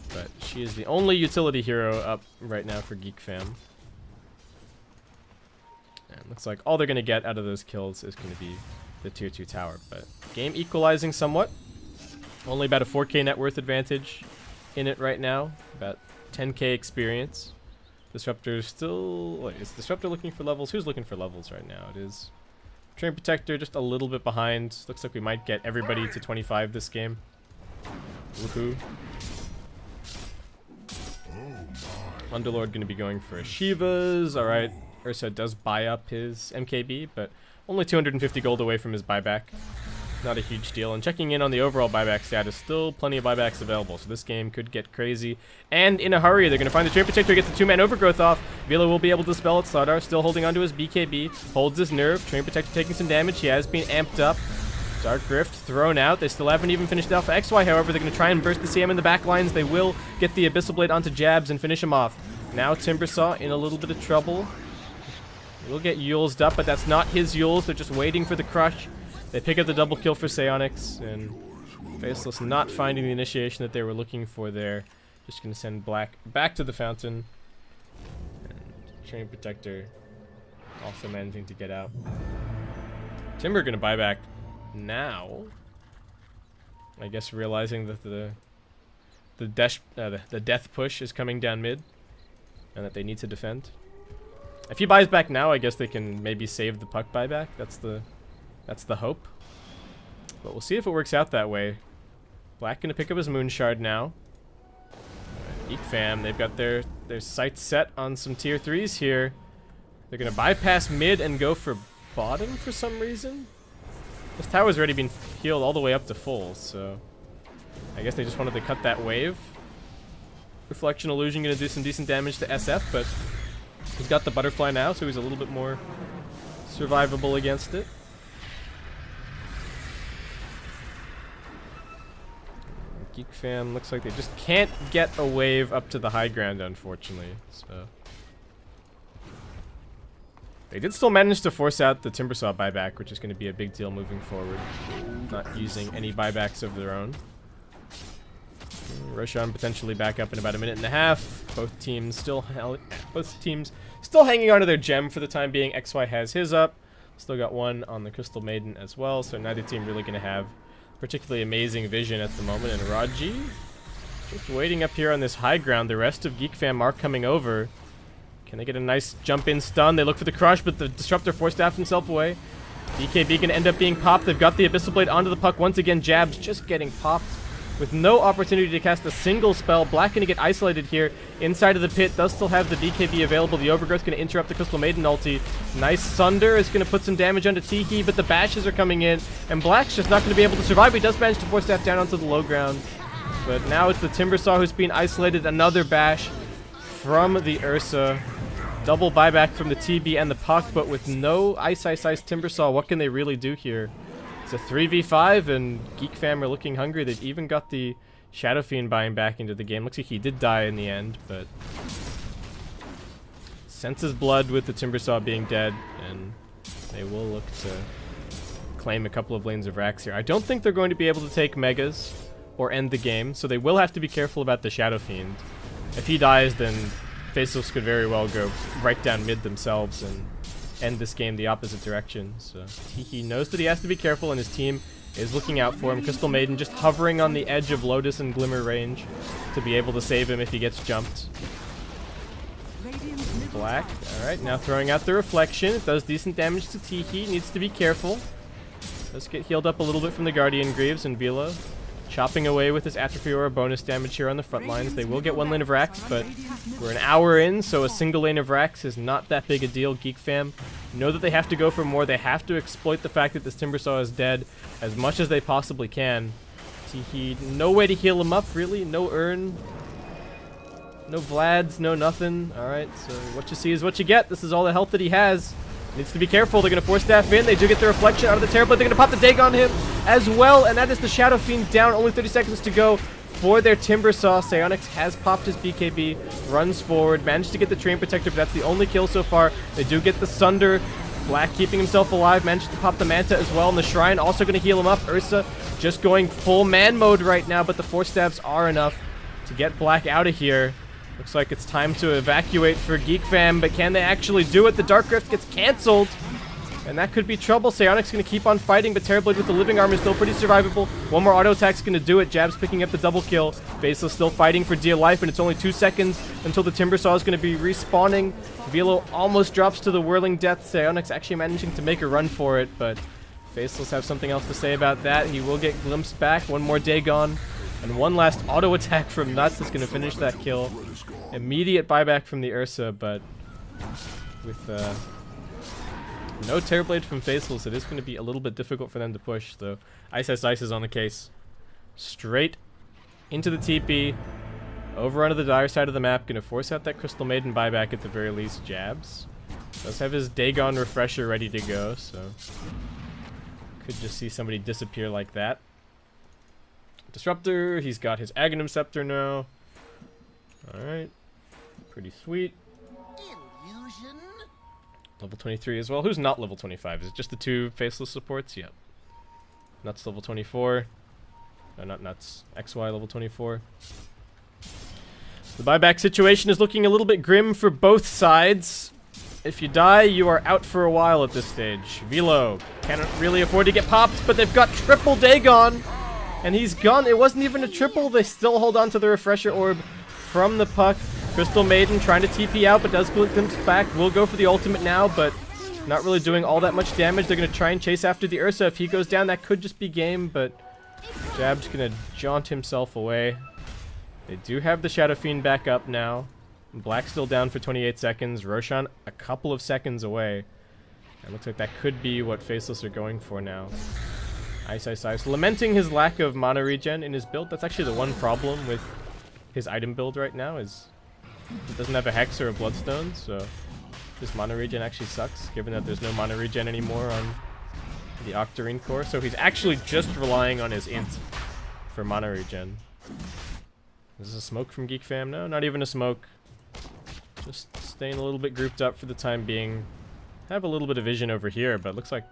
S1: But she is the only utility hero up right now for Geek Fam. And looks like all they're going to get out of those kills is going to be the tier 2 tower. But game equalizing somewhat. Only about a 4k net worth advantage in it right now. About 10k experience. Disruptor's still... Wait, is Disruptor looking for levels? Who's looking for levels right now? It is Train Protector just a little bit behind. Looks like we might get everybody to 25 this game. Woohoo. Underlord going to be going for a Shivas. Alright, Ursa does buy up his MKB, but only 250 gold away from his buyback. not a huge deal. And checking in on the overall buyback status, still plenty of buybacks available, so this game could get crazy. And in a hurry, they're going to find the Train Protector, gets the 2-man overgrowth off. Velo will be able to dispel it. Slardar still holding onto his BKB, holds his nerve. Train Protector taking some damage. He has been amped up. Dark Rift thrown out. They still haven't even finished Alpha XY, however. They're going to try and burst the CM in the back lines. They will get the Abyssal Blade onto Jabs and finish him off. Now Timbersaw in a little bit of trouble. We'll get Yules'd up, but that's not his Yules. They're just waiting for the crush. They pick up the double kill for Psionics, and Faceless not finding the initiation that they were looking for there. Just going to send Black back to the fountain. And Train Protector also managing to get out. Timber going to buy back now. I guess realizing that the death push is coming down mid, and that they need to defend. If he buys back now, I guess they can maybe save the puck buyback. That's the hope. But we'll see if it works out that way. Black gonna pick up his Moon Shard now. Geek Fam, they've got their sights set on some tier 3s here. They're gonna bypass mid and go for bottom for some reason. This tower's already been healed all the way up to full, so I guess they just wanted to cut that wave. Reflection Illusion gonna do some decent damage to SF, but he's got the butterfly now, so he's a little bit more survivable against it. Geek Fam looks like they just can't get a wave up to the high ground, unfortunately. So they did still manage to force out the Timbersaw buyback, which is going to be a big deal moving forward. Not using any buybacks of their own. Roshan potentially back up in about a minute and a half. Both teams still hanging on to their gem for the time being. XY has his up. Still got one on the Crystal Maiden as well, so neither team really going to have particularly amazing vision at the moment. And Raji just waiting up here on this high ground. The rest of Geek Fam are coming over. Can they get a nice jump in stun? They look for the crush, but the Disruptor force-staffed himself away. BKB gonna end up being popped. They've got the Abyssal Blade onto the puck. Once again, Jabs just getting popped with no opportunity to cast a single spell. Black gonna get isolated here inside of the pit. Does still have the BKB available. The Overgrowth gonna interrupt the Crystal Maiden ulti. Nice Sunder is gonna put some damage onto Tiki, but the bashes are coming in, and Black's just not gonna be able to survive. He does manage to force staff down onto the low ground, but now it's the Timbersaw who's being isolated. Another bash from the Ursa. Double buyback from the TB and the puck, but with no Ice Timbersaw, what can they really do here? It's a 3v5, and Geek Fam are looking hungry. They've even got the Shadow Fiend buying back into the game. Looks like he did die in the end, but senses blood with the Timbersaw being dead, and they will look to claim a couple of lanes of racks here. I don't think they're going to be able to take Megas or end the game, so they will have to be careful about the Shadow Fiend. If he dies, then Faceless could very well go right down mid themselves and end this game the opposite direction. So he knows that he has to be careful, and his team is looking out for him. Crystal Maiden just hovering on the edge of Lotus and Glimmer range to be able to save him if he gets jumped. Black, alright, now throwing out the Reflection. It does decent damage to Tiki, needs to be careful. Does get healed up a little bit from the Guardian Greaves, and Velo chopping away with his Atrophy Aura bonus damage here on the front lines. They will get one lane of racks, but we're an hour in, so a single lane of racks is not that big a deal. Geek Fam know that they have to go for more. They have to exploit the fact that this Timbersaw is dead as much as they possibly can. Tiki, no way to heal him up, really. No Urn. No Vlads, no nothing. Alright, so what you see is what you get. This is all the health that he has. Needs to be careful. They're going to force staff in. They do get the Reflection out of the Terror Blade. They're going to pop the Dagon on him as well, and that is the Shadow Fiend down. Only 30 seconds to go for their Timbersaw. Psionics has popped his BKB, runs forward, managed to get the Train Protector, but that's the only kill so far. They do get the Sunder. Black keeping himself alive, managed to pop the Manta as well, and the Shrine also going to heal him up. Ursa just going full man mode right now, but the force stabs are enough to get Black out of here. Looks like it's time to evacuate for Geek Fam, but can they actually do it? The Dark Rift gets cancelled, and that could be trouble. Psionic's going to keep on fighting, but Terrorblade with the Living Arm is still pretty survivable. One more auto attack's going to do it. Jab's picking up the double kill. Faceless still fighting for dear life, and it's only 2 seconds until the Timbersaw is going to be respawning. Velo almost drops to the Whirling Death. Psionic's actually managing to make a run for it, but Faceless have something else to say about that. He will get glimpsed back. One more Dagon. And one last auto attack from Nuts is going to finish that kill. Immediate buyback from the Ursa, but with no Terrorblade from Faceless, it is going to be a little bit difficult for them to push. So Ice is on the case. Straight into the TP. Over onto the dire side of the map. Gonna force out that Crystal Maiden buyback at the very least. Jabs. Does have his Dagon refresher ready to go, so could just see somebody disappear like that. Disruptor, he's got his Aghanim Scepter now. Alright. Pretty sweet.
S3: Illusion.
S1: Level 23 as well. Who's not level 25? Is it just the two Faceless supports? Yep. Nuts level 24. No, not Nuts. XY level 24. The buyback situation is looking a little bit grim for both sides. If you die, you are out for a while at this stage. Velo cannot really afford to get popped, but they've got triple Dagon. And he's gone. It wasn't even a triple. They still hold on to the refresher orb from the puck. Crystal Maiden trying to TP out, but does glimpse back. Will go for the ultimate now, but not really doing all that much damage. They're going to try and chase after the Ursa. If he goes down, that could just be game, but Jab's going to jaunt himself away. They do have the Shadow Fiend back up now. Black still down for 28 seconds. Roshan a couple of seconds away. And looks like that could be what Faceless are going for now. Ice. Lamenting his lack of mana regen in his build. That's actually the one problem with his item build right now is he doesn't have a Hex or a Bloodstone, so this mana regen actually sucks, given that there's no mana regen anymore on the Octarine core. So he's actually just relying on his int for mana regen. This is a smoke from Geek Fam? No, not even a smoke. Just staying a little bit grouped up for the time being. Have a little bit of vision over here, but looks like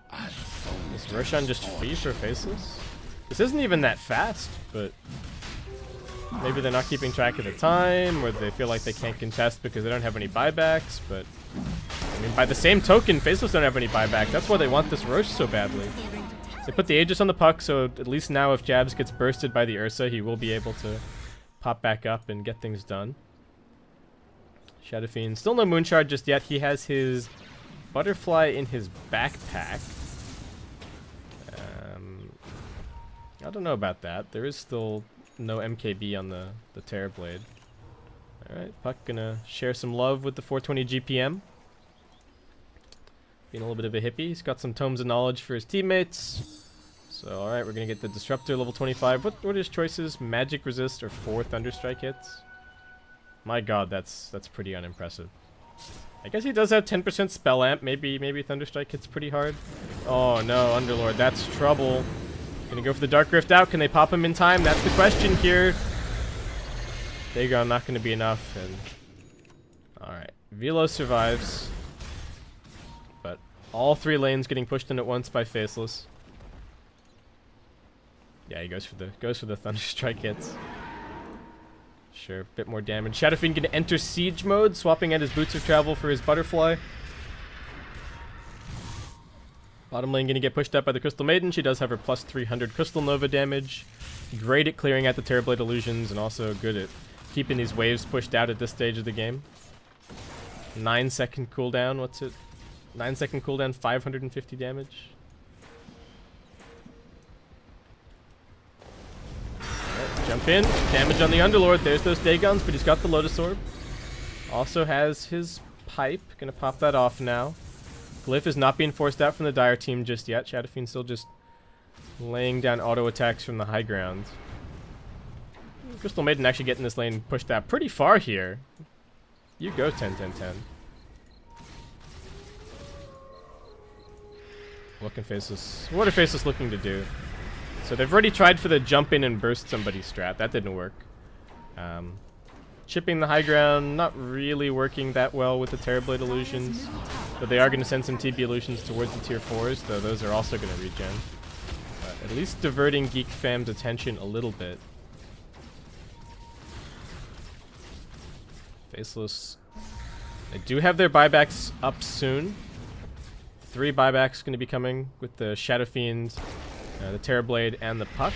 S1: is Roshan just free for Faceless? This isn't even that fast, but maybe they're not keeping track of the time, or they feel like they can't contest because they don't have any buybacks, but I mean, by the same token, Faceless don't have any buybacks. That's why they want this Rosh so badly. They put the Aegis on the puck, so at least now if Jabs gets bursted by the Ursa, he will be able to pop back up and get things done. Shadow Fiend, still no Moonshard just yet. He has his Butterfly in his backpack. I don't know about that. There is still no MKB on the Terrorblade. Alright, Puck gonna share some love with the 420 GPM. Being a little bit of a hippie. He's got some Tomes of Knowledge for his teammates. So, alright, we're gonna get the Disruptor level 25. What are his choices? Magic Resist or 4 Thunderstrike hits? My god, that's pretty unimpressive. I guess he does have 10% Spell Amp. Maybe Thunderstrike hits pretty hard. Oh no, Underlord, that's trouble. Gonna go for the Dark Rift out. Can they pop him in time? That's the question here. Dagon not gonna be enough. And alright, Velo survives. But all three lanes getting pushed in at once by Faceless. Yeah, he goes for the Thunderstrike hits. Sure, a bit more damage. Shadow Fiend gonna enter siege mode, swapping out his Boots of Travel for his Butterfly. Bottom lane gonna get pushed up by the Crystal Maiden. She does have her plus 300 Crystal Nova damage. Great at clearing out the Terrorblade illusions, and also good at keeping these waves pushed out at this stage of the game. 9-second cooldown, what's it? 9-second cooldown, 550 damage. Jump in, damage on the Underlord. There's those Dagons, but he's got the Lotus Orb. Also has his Pipe. Gonna pop that off now. Glyph is not being forced out from the Dire team just yet. Shadow Fiend still just laying down auto attacks from the high ground. Crystal Maiden actually getting this lane pushed out pretty far here. You go 10-10-10. What are Faceless looking to do? So they've already tried for the jump in and burst somebody strat. That didn't work. Chipping the high ground, not really working that well with the Terrorblade illusions. But they are going to send some TB illusions towards the tier 4s, though those are also going to regen. But at least diverting Geek Fam's attention a little bit. Faceless. They do have their buybacks up soon. 3 buybacks going to be coming with the Shadow Fiend, the Terrorblade, and the Puck.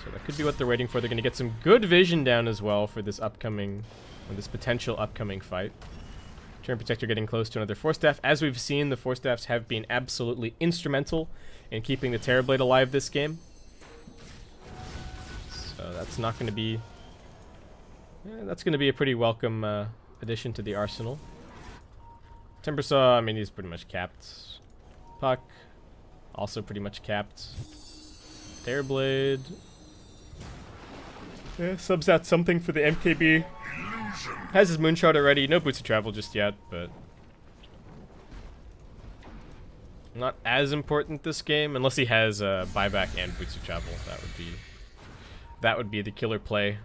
S1: So that could be what they're waiting for. They're going to get some good vision down as well for this upcoming, or this potential upcoming fight. Turn Protector getting close to another Force Staff. As we've seen, the Force Staffs have been absolutely instrumental in keeping the Terrorblade alive this game. So that's not going to be... that's going to be a pretty welcome addition to the arsenal. Timbersaw, I mean, he's pretty much capped. Puck. also pretty much capped. Terrorblade. Yeah, subs out something for the MKB. Has his moonshot already. No boots of travel just yet, but not as important this game unless he has buyback and boots of travel. That would be the killer play.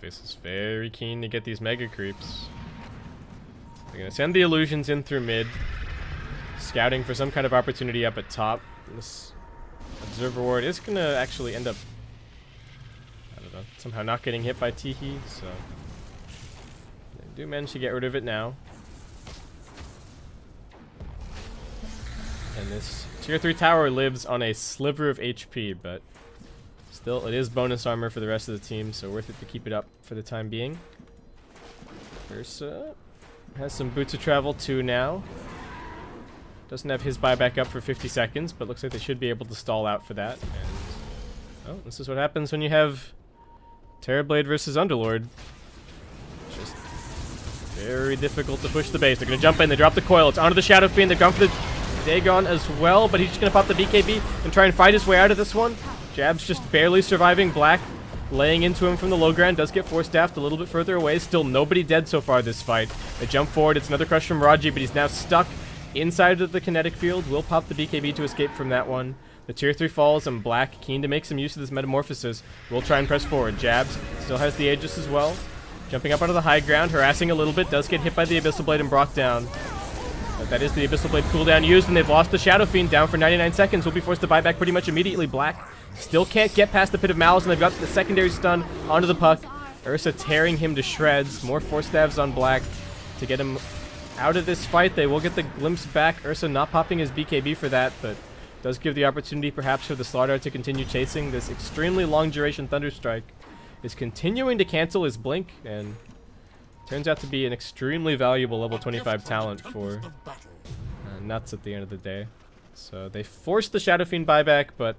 S1: Faceless very keen to get these mega creeps. They're gonna send the illusions in through mid, scouting for some kind of opportunity up at top. This observer ward is gonna actually end up, I don't know, somehow not getting hit by Teehee, so they do manage to get rid of it now. And this tier 3 tower lives on a sliver of HP, but still, it is bonus armor for the rest of the team, so worth it to keep it up for the time being. Ursa has some boots of travel too now. Doesn't have his buyback up for 50 seconds, but looks like they should be able to stall out for that. And, oh, this is what happens when you have Terrorblade versus Underlord. Just very difficult to push the base. They're going to jump in, they drop the coil, it's onto the Shadow Fiend, they've gone for the Dagon as well, but he's just going to pop the BKB and try and fight his way out of this one. Jab's just barely surviving. Black laying into him from the low ground. Does get force staffed a little bit further away. Still nobody dead so far this fight. They jump forward. It's another crush from Raji, but he's now stuck inside of the kinetic field. Will pop the BKB to escape from that one. The tier 3 falls, and Black, keen to make some use of this metamorphosis, will try and press forward. Jabs still has the Aegis as well. Jumping up onto the high ground, harassing a little bit. Does get hit by the Abyssal Blade and brought down. But that is the Abyssal Blade cooldown used, and they've lost the Shadow Fiend down for 99 seconds. Will be forced to buy back pretty much immediately. Black still can't get past the Pit of Malice, and they've got the secondary stun onto the puck. Ursa tearing him to shreds. More force stabs on Black to get him out of this fight. They will get the glimpse back. Ursa not popping his BKB for that, but does give the opportunity perhaps for the Slaughter to continue chasing. This extremely long duration Thunderstrike is continuing to cancel his blink, and turns out to be an extremely valuable level 25 talent for Nuts at the end of the day. So they forced the Shadow Fiend buyback, but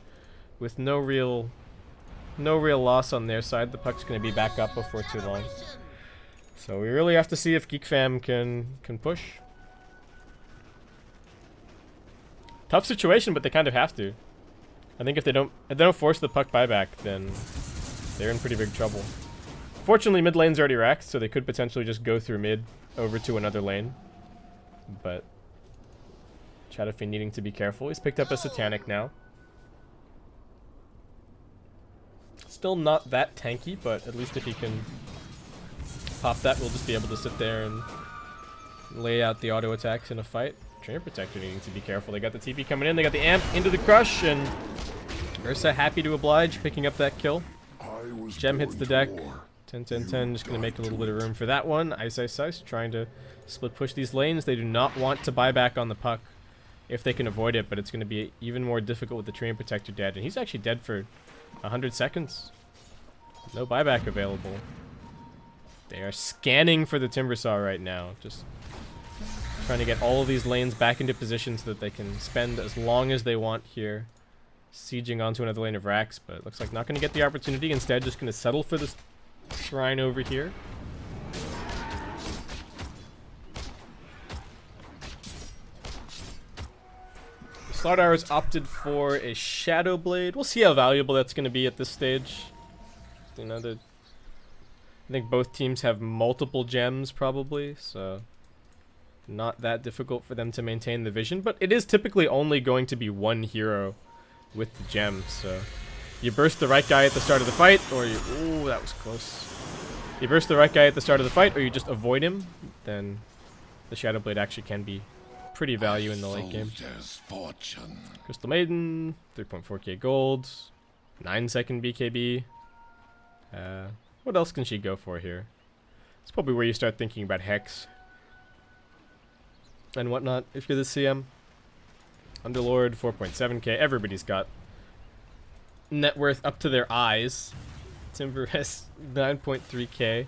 S1: with no real loss on their side. The puck's going to be back up before too long. So we really have to see if Geek Fam can push. Tough situation, but they kind of have to. I think if they don't force the puck buyback, then they're in pretty big trouble. Fortunately, mid lane's already racked, so they could potentially just go through mid over to another lane. But Shadow Fiend needing to be careful. He's picked up a Satanic now. Still not that tanky, but at least if he can pop that, we'll just be able to sit there and lay out the auto attacks in a fight. Trainer Protector needing to be careful. They got the TP coming in, they got the amp into the crush, and Ursa happy to oblige, picking up that kill. Gem hits the deck. 10-10-10, just going to make a little bit of room for that one. Ice, trying to split push these lanes. They do not want to buy back on the puck if they can avoid it, but it's going to be even more difficult with the Train Protector dead. And he's actually dead for 100 seconds. No buyback available. They are scanning for the Timbersaw right now. Just trying to get all of these lanes back into position so that they can spend as long as they want here. Sieging onto another lane of racks, but it looks like not going to get the opportunity. Instead, just going to settle for this shrine over here. Slaughter has opted for a Shadow Blade. We'll see how valuable that's going to be at this stage. You know, I think both teams have multiple gems probably, so not that difficult for them to maintain the vision, but it is typically only going to be one hero with the gem, so you burst the right guy at the start of the fight, or you... Ooh, that was close. You burst the right guy at the start of the fight, or you just avoid him, then the Shadow Blade actually can be pretty value in the late game. Crystal Maiden, 3.4k gold, 9-second BKB. What else can she go for here? It's probably where you start thinking about Hex and whatnot if you're the CM. Underlord, 4.7k. Everybody's got net worth up to their eyes. Timber has 9.3k.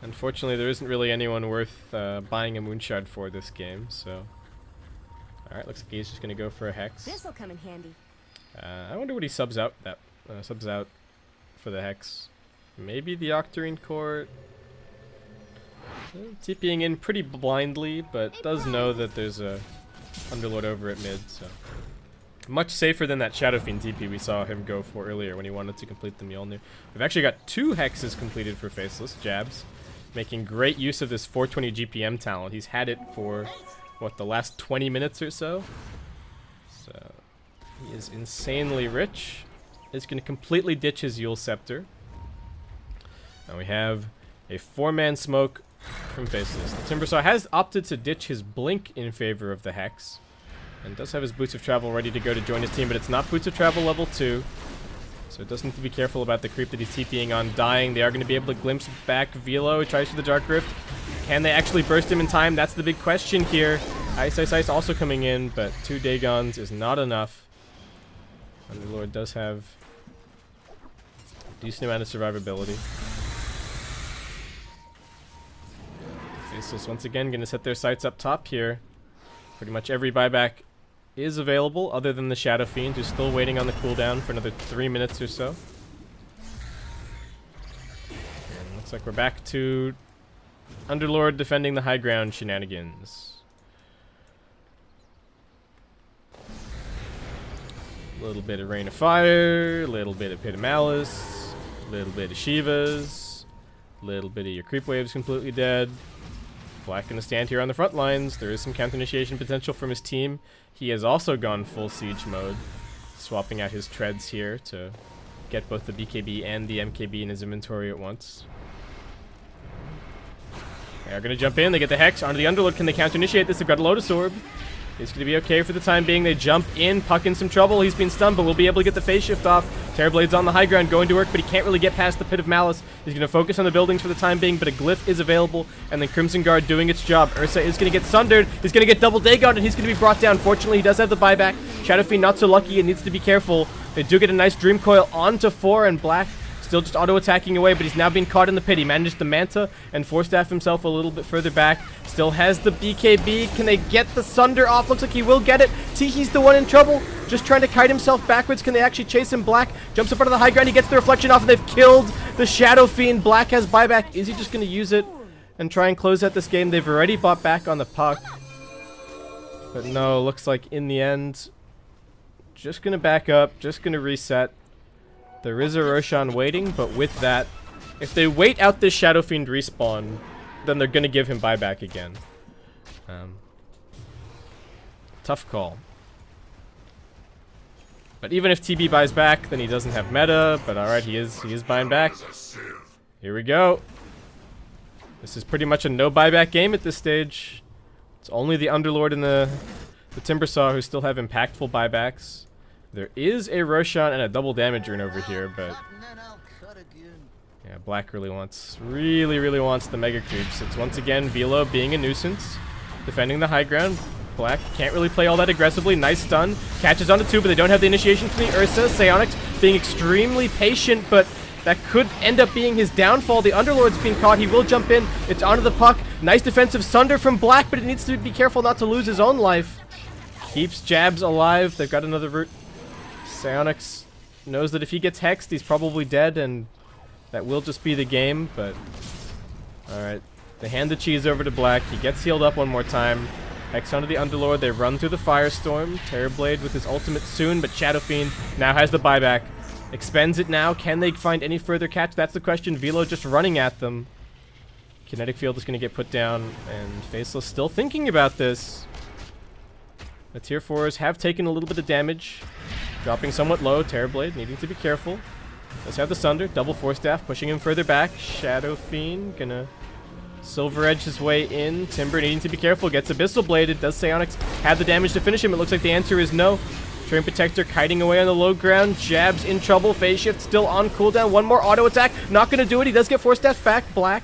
S1: Unfortunately, there isn't really anyone worth buying a Moonshard for this game, so... Alright, looks like he's just going to go for a Hex.
S4: This'll come in handy.
S1: I wonder what he subs out for the Hex. Maybe the Octarine Court. TPing in pretty blindly, but does know that there's a Underlord over at mid, so much safer than that Shadow Fiend TP we saw him go for earlier when he wanted to complete the Mjolnir. We've actually got 2 hexes completed for Faceless. Jabs making great use of this 420 GPM talent. He's had it for, what, the last 20 minutes or so? So he is insanely rich. He's going to completely ditch his Yule Scepter. Now we have a 4-man smoke from Faceless. The Timbersaw has opted to ditch his Blink in favor of the Hex, and does have his Boots of Travel ready to go to join his team, but it's not Boots of Travel level 2, so it does need to be careful about the creep that he's TPing on dying. They are going to be able to glimpse back Velo. He tries for the Dark Rift. Can they actually burst him in time? That's the big question here. Ice also coming in, but 2 Dagons is not enough. Underlord does have a decent amount of survivability. Faceless once again going to set their sights up top here. Pretty much every buyback is available other than the Shadow Fiend, who's still waiting on the cooldown for another 3 minutes or so. And looks like we're back to Underlord defending the high ground shenanigans. A little bit of Rain of Fire, a little bit of Pit of Malice, a little bit of Shivas, a little bit of your creep waves completely dead. Black gonna stand here on the front lines. There is some counter initiation potential from his team. He has also gone full siege mode, swapping out his treads here to get both the BKB and the MKB in his inventory at once. They are gonna jump in. They get the Hex onto the Underlord. Can they counter initiate this? They've got a Lotus Orb. He's going to be okay for the time being. They jump in. Puck in some trouble. He's been stunned, but we'll be able to get the phase shift off. Terrorblade's on the high ground going to work, but he can't really get past the Pit of Malice. He's going to focus on the buildings for the time being, but a Glyph is available, and then Crimson Guard doing its job. Ursa is going to get sundered. He's going to get double Dagon, and he's going to be brought down. Fortunately, he does have the buyback. Shadow Fiend not so lucky and needs to be careful. They do get a nice Dream Coil onto 4, and Black still just auto-attacking away, but he's now being caught in the pit. He managed the Manta and Force Staff himself a little bit further back. Still has the BKB. Can they get the Sunder off? Looks like he will get it. Tihi's the one in trouble. Just trying to kite himself backwards. Can they actually chase him? Black jumps up onto the high ground. He gets the reflection off, and they've killed the Shadow Fiend. Black has buyback. Is he just going to use it and try and close out this game? They've already bought back on the puck. But no, looks like in the end, just going to back up. Just going to reset. There is a Roshan waiting, but with that, if they wait out this Shadow Fiend respawn, then they're going to give him buyback again. Tough call. But even if TB buys back, then he doesn't have meta. But alright, he is buying back. Here we go. This is pretty much a no buyback game at this stage. It's only the Underlord and the Timbersaw who still have impactful buybacks. There is a Roshan and a double damage rune over here, but yeah, Black really wants the mega creeps. It's once again Velo being a nuisance, defending the high ground. Black can't really play all that aggressively. Nice stun, catches onto 2, but they don't have the initiation from the Ursa. Psionics being extremely patient, but that could end up being his downfall. The Underlord's being caught. He will jump in. It's onto the puck. Nice defensive Sunder from Black, but it needs to be careful not to lose his own life. Keeps Jabs alive. They've got another route. Psionics knows that if he gets hexed, he's probably dead, and that will just be the game, but alright. They hand the cheese over to Black. He gets healed up one more time. Hex onto the Underlord. They run through the Firestorm. Terrorblade with his ultimate soon, but Shadow Fiend now has the buyback. Expends it now. Can they find any further catch? That's the question. Velo just running at them. Kinetic Field is going to get put down, and Faceless still thinking about this. The tier 4s have taken a little bit of damage. Dropping somewhat low. Terrorblade needing to be careful. Let's have the Sunder. Double Force Staff pushing him further back. Shadow Fiend gonna Silver Edge his way in. Timber needing to be careful. Gets Abyssal Bladed. Does Psionics have the damage to finish him? It looks like the answer is no. Train Protector kiting away on the low ground. Jabs in trouble. Phase Shift still on cooldown. One more auto attack. Not gonna do it. He does get Force Staffed back. Black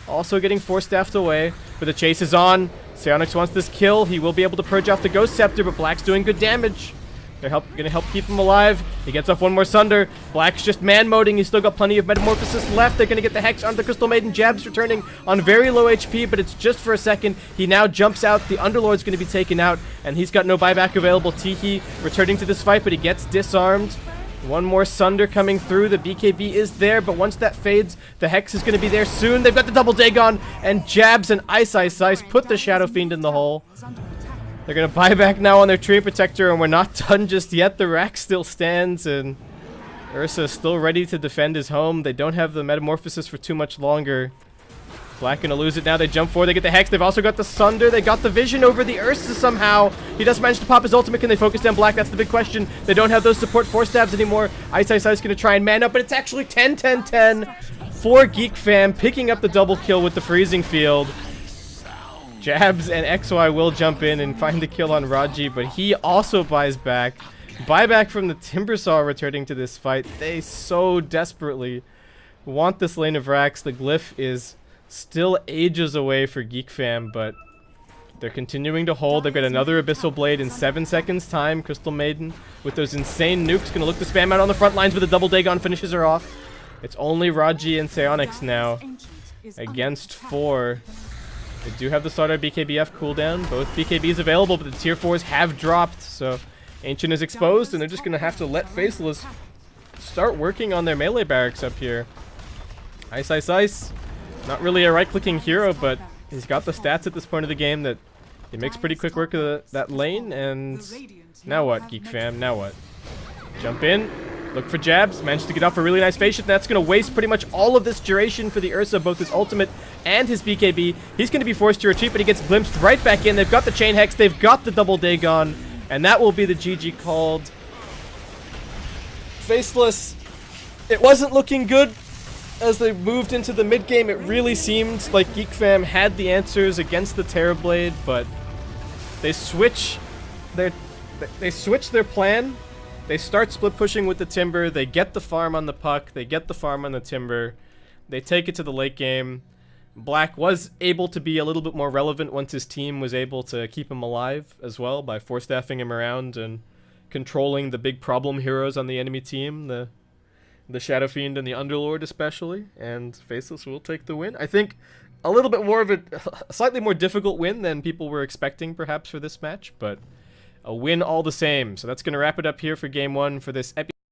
S1: also getting Force Staffed away. But the chase is on. Psionics wants this kill. He will be able to purge off the Ghost Scepter, but Black's doing good damage. They're gonna help keep him alive. He gets off one more Sunder. Black's just man-moding. He's still got plenty of Metamorphosis left. They're gonna get the Hex onto the Crystal Maiden. Jabs returning on very low HP, but it's just for a second. He now jumps out. The Underlord's gonna be taken out, and he's got no buyback available. Tihi returning to this fight, but he gets disarmed. One more Sunder coming through. The BKB is there, but once that fades, the Hex is gonna be there soon. They've got the double Dagon, and Jabs and Ice put the Shadow Fiend in the hole. They're going to buy back now on their Tree Protector, and we're not done just yet. The rack still stands, and Ursa is still ready to defend his home. They don't have the Metamorphosis for too much longer. Black gonna lose it now. They jump forward. They get the Hex. They've also got the Sunder. They got the Vision over the Ursa somehow. He does manage to pop his ultimate. Can they focus down Black? That's the big question. They don't have those support 4-stabs anymore. Ice is gonna try and man up, but it's actually 10-10-10 for Geek Fam, picking up the double kill with the Freezing Field. Jabs and XY will jump in and find the kill on Raji, but he also buys back. Buyback from the Timbersaw returning to this fight. They so desperately want this lane of racks. The Glyph is still ages away for Geek Fam, but they're continuing to hold. They've got another Abyssal Blade in 7 seconds time. Crystal Maiden with those insane nukes gonna look to spam out on the front lines, with a double Dagon finishes her off. It's only Raji and Psionics now against 4. They do have the starter BKBF cooldown. Both BKBs available, but the tier 4s have dropped, so Ancient is exposed, and they're just gonna have to let Faceless start working on their melee barracks up here. Ice. Not really a right-clicking hero, but he's got the stats at this point of the game that he makes pretty quick work of that lane. And now what, Geek Fam? Now what? Jump in, look for jabs, managed to get off a really nice Face Shift. That's going to waste pretty much all of this duration for the Ursa, both his ultimate and his BKB. He's going to be forced to retreat, but he gets glimpsed right back in. They've got the Chain Hex, they've got the double Dagon, and that will be the GG called. Faceless, it wasn't looking good. As they moved into the mid game, it really seemed like Geek Fam had the answers against the Terrorblade, but they switch their plan. They start split pushing with the Timber. They get the farm on the Puck. They get the farm on the Timber. They take it to the late game. Black was able to be a little bit more relevant once his team was able to keep him alive as well by 4-staffing him around and controlling the big problem heroes on the enemy team. The Shadow Fiend and the Underlord especially, and Faceless will take the win. I think a little bit more of a slightly more difficult win than people were expecting perhaps for this match, but a win all the same. So that's going to wrap it up here for Game 1 for this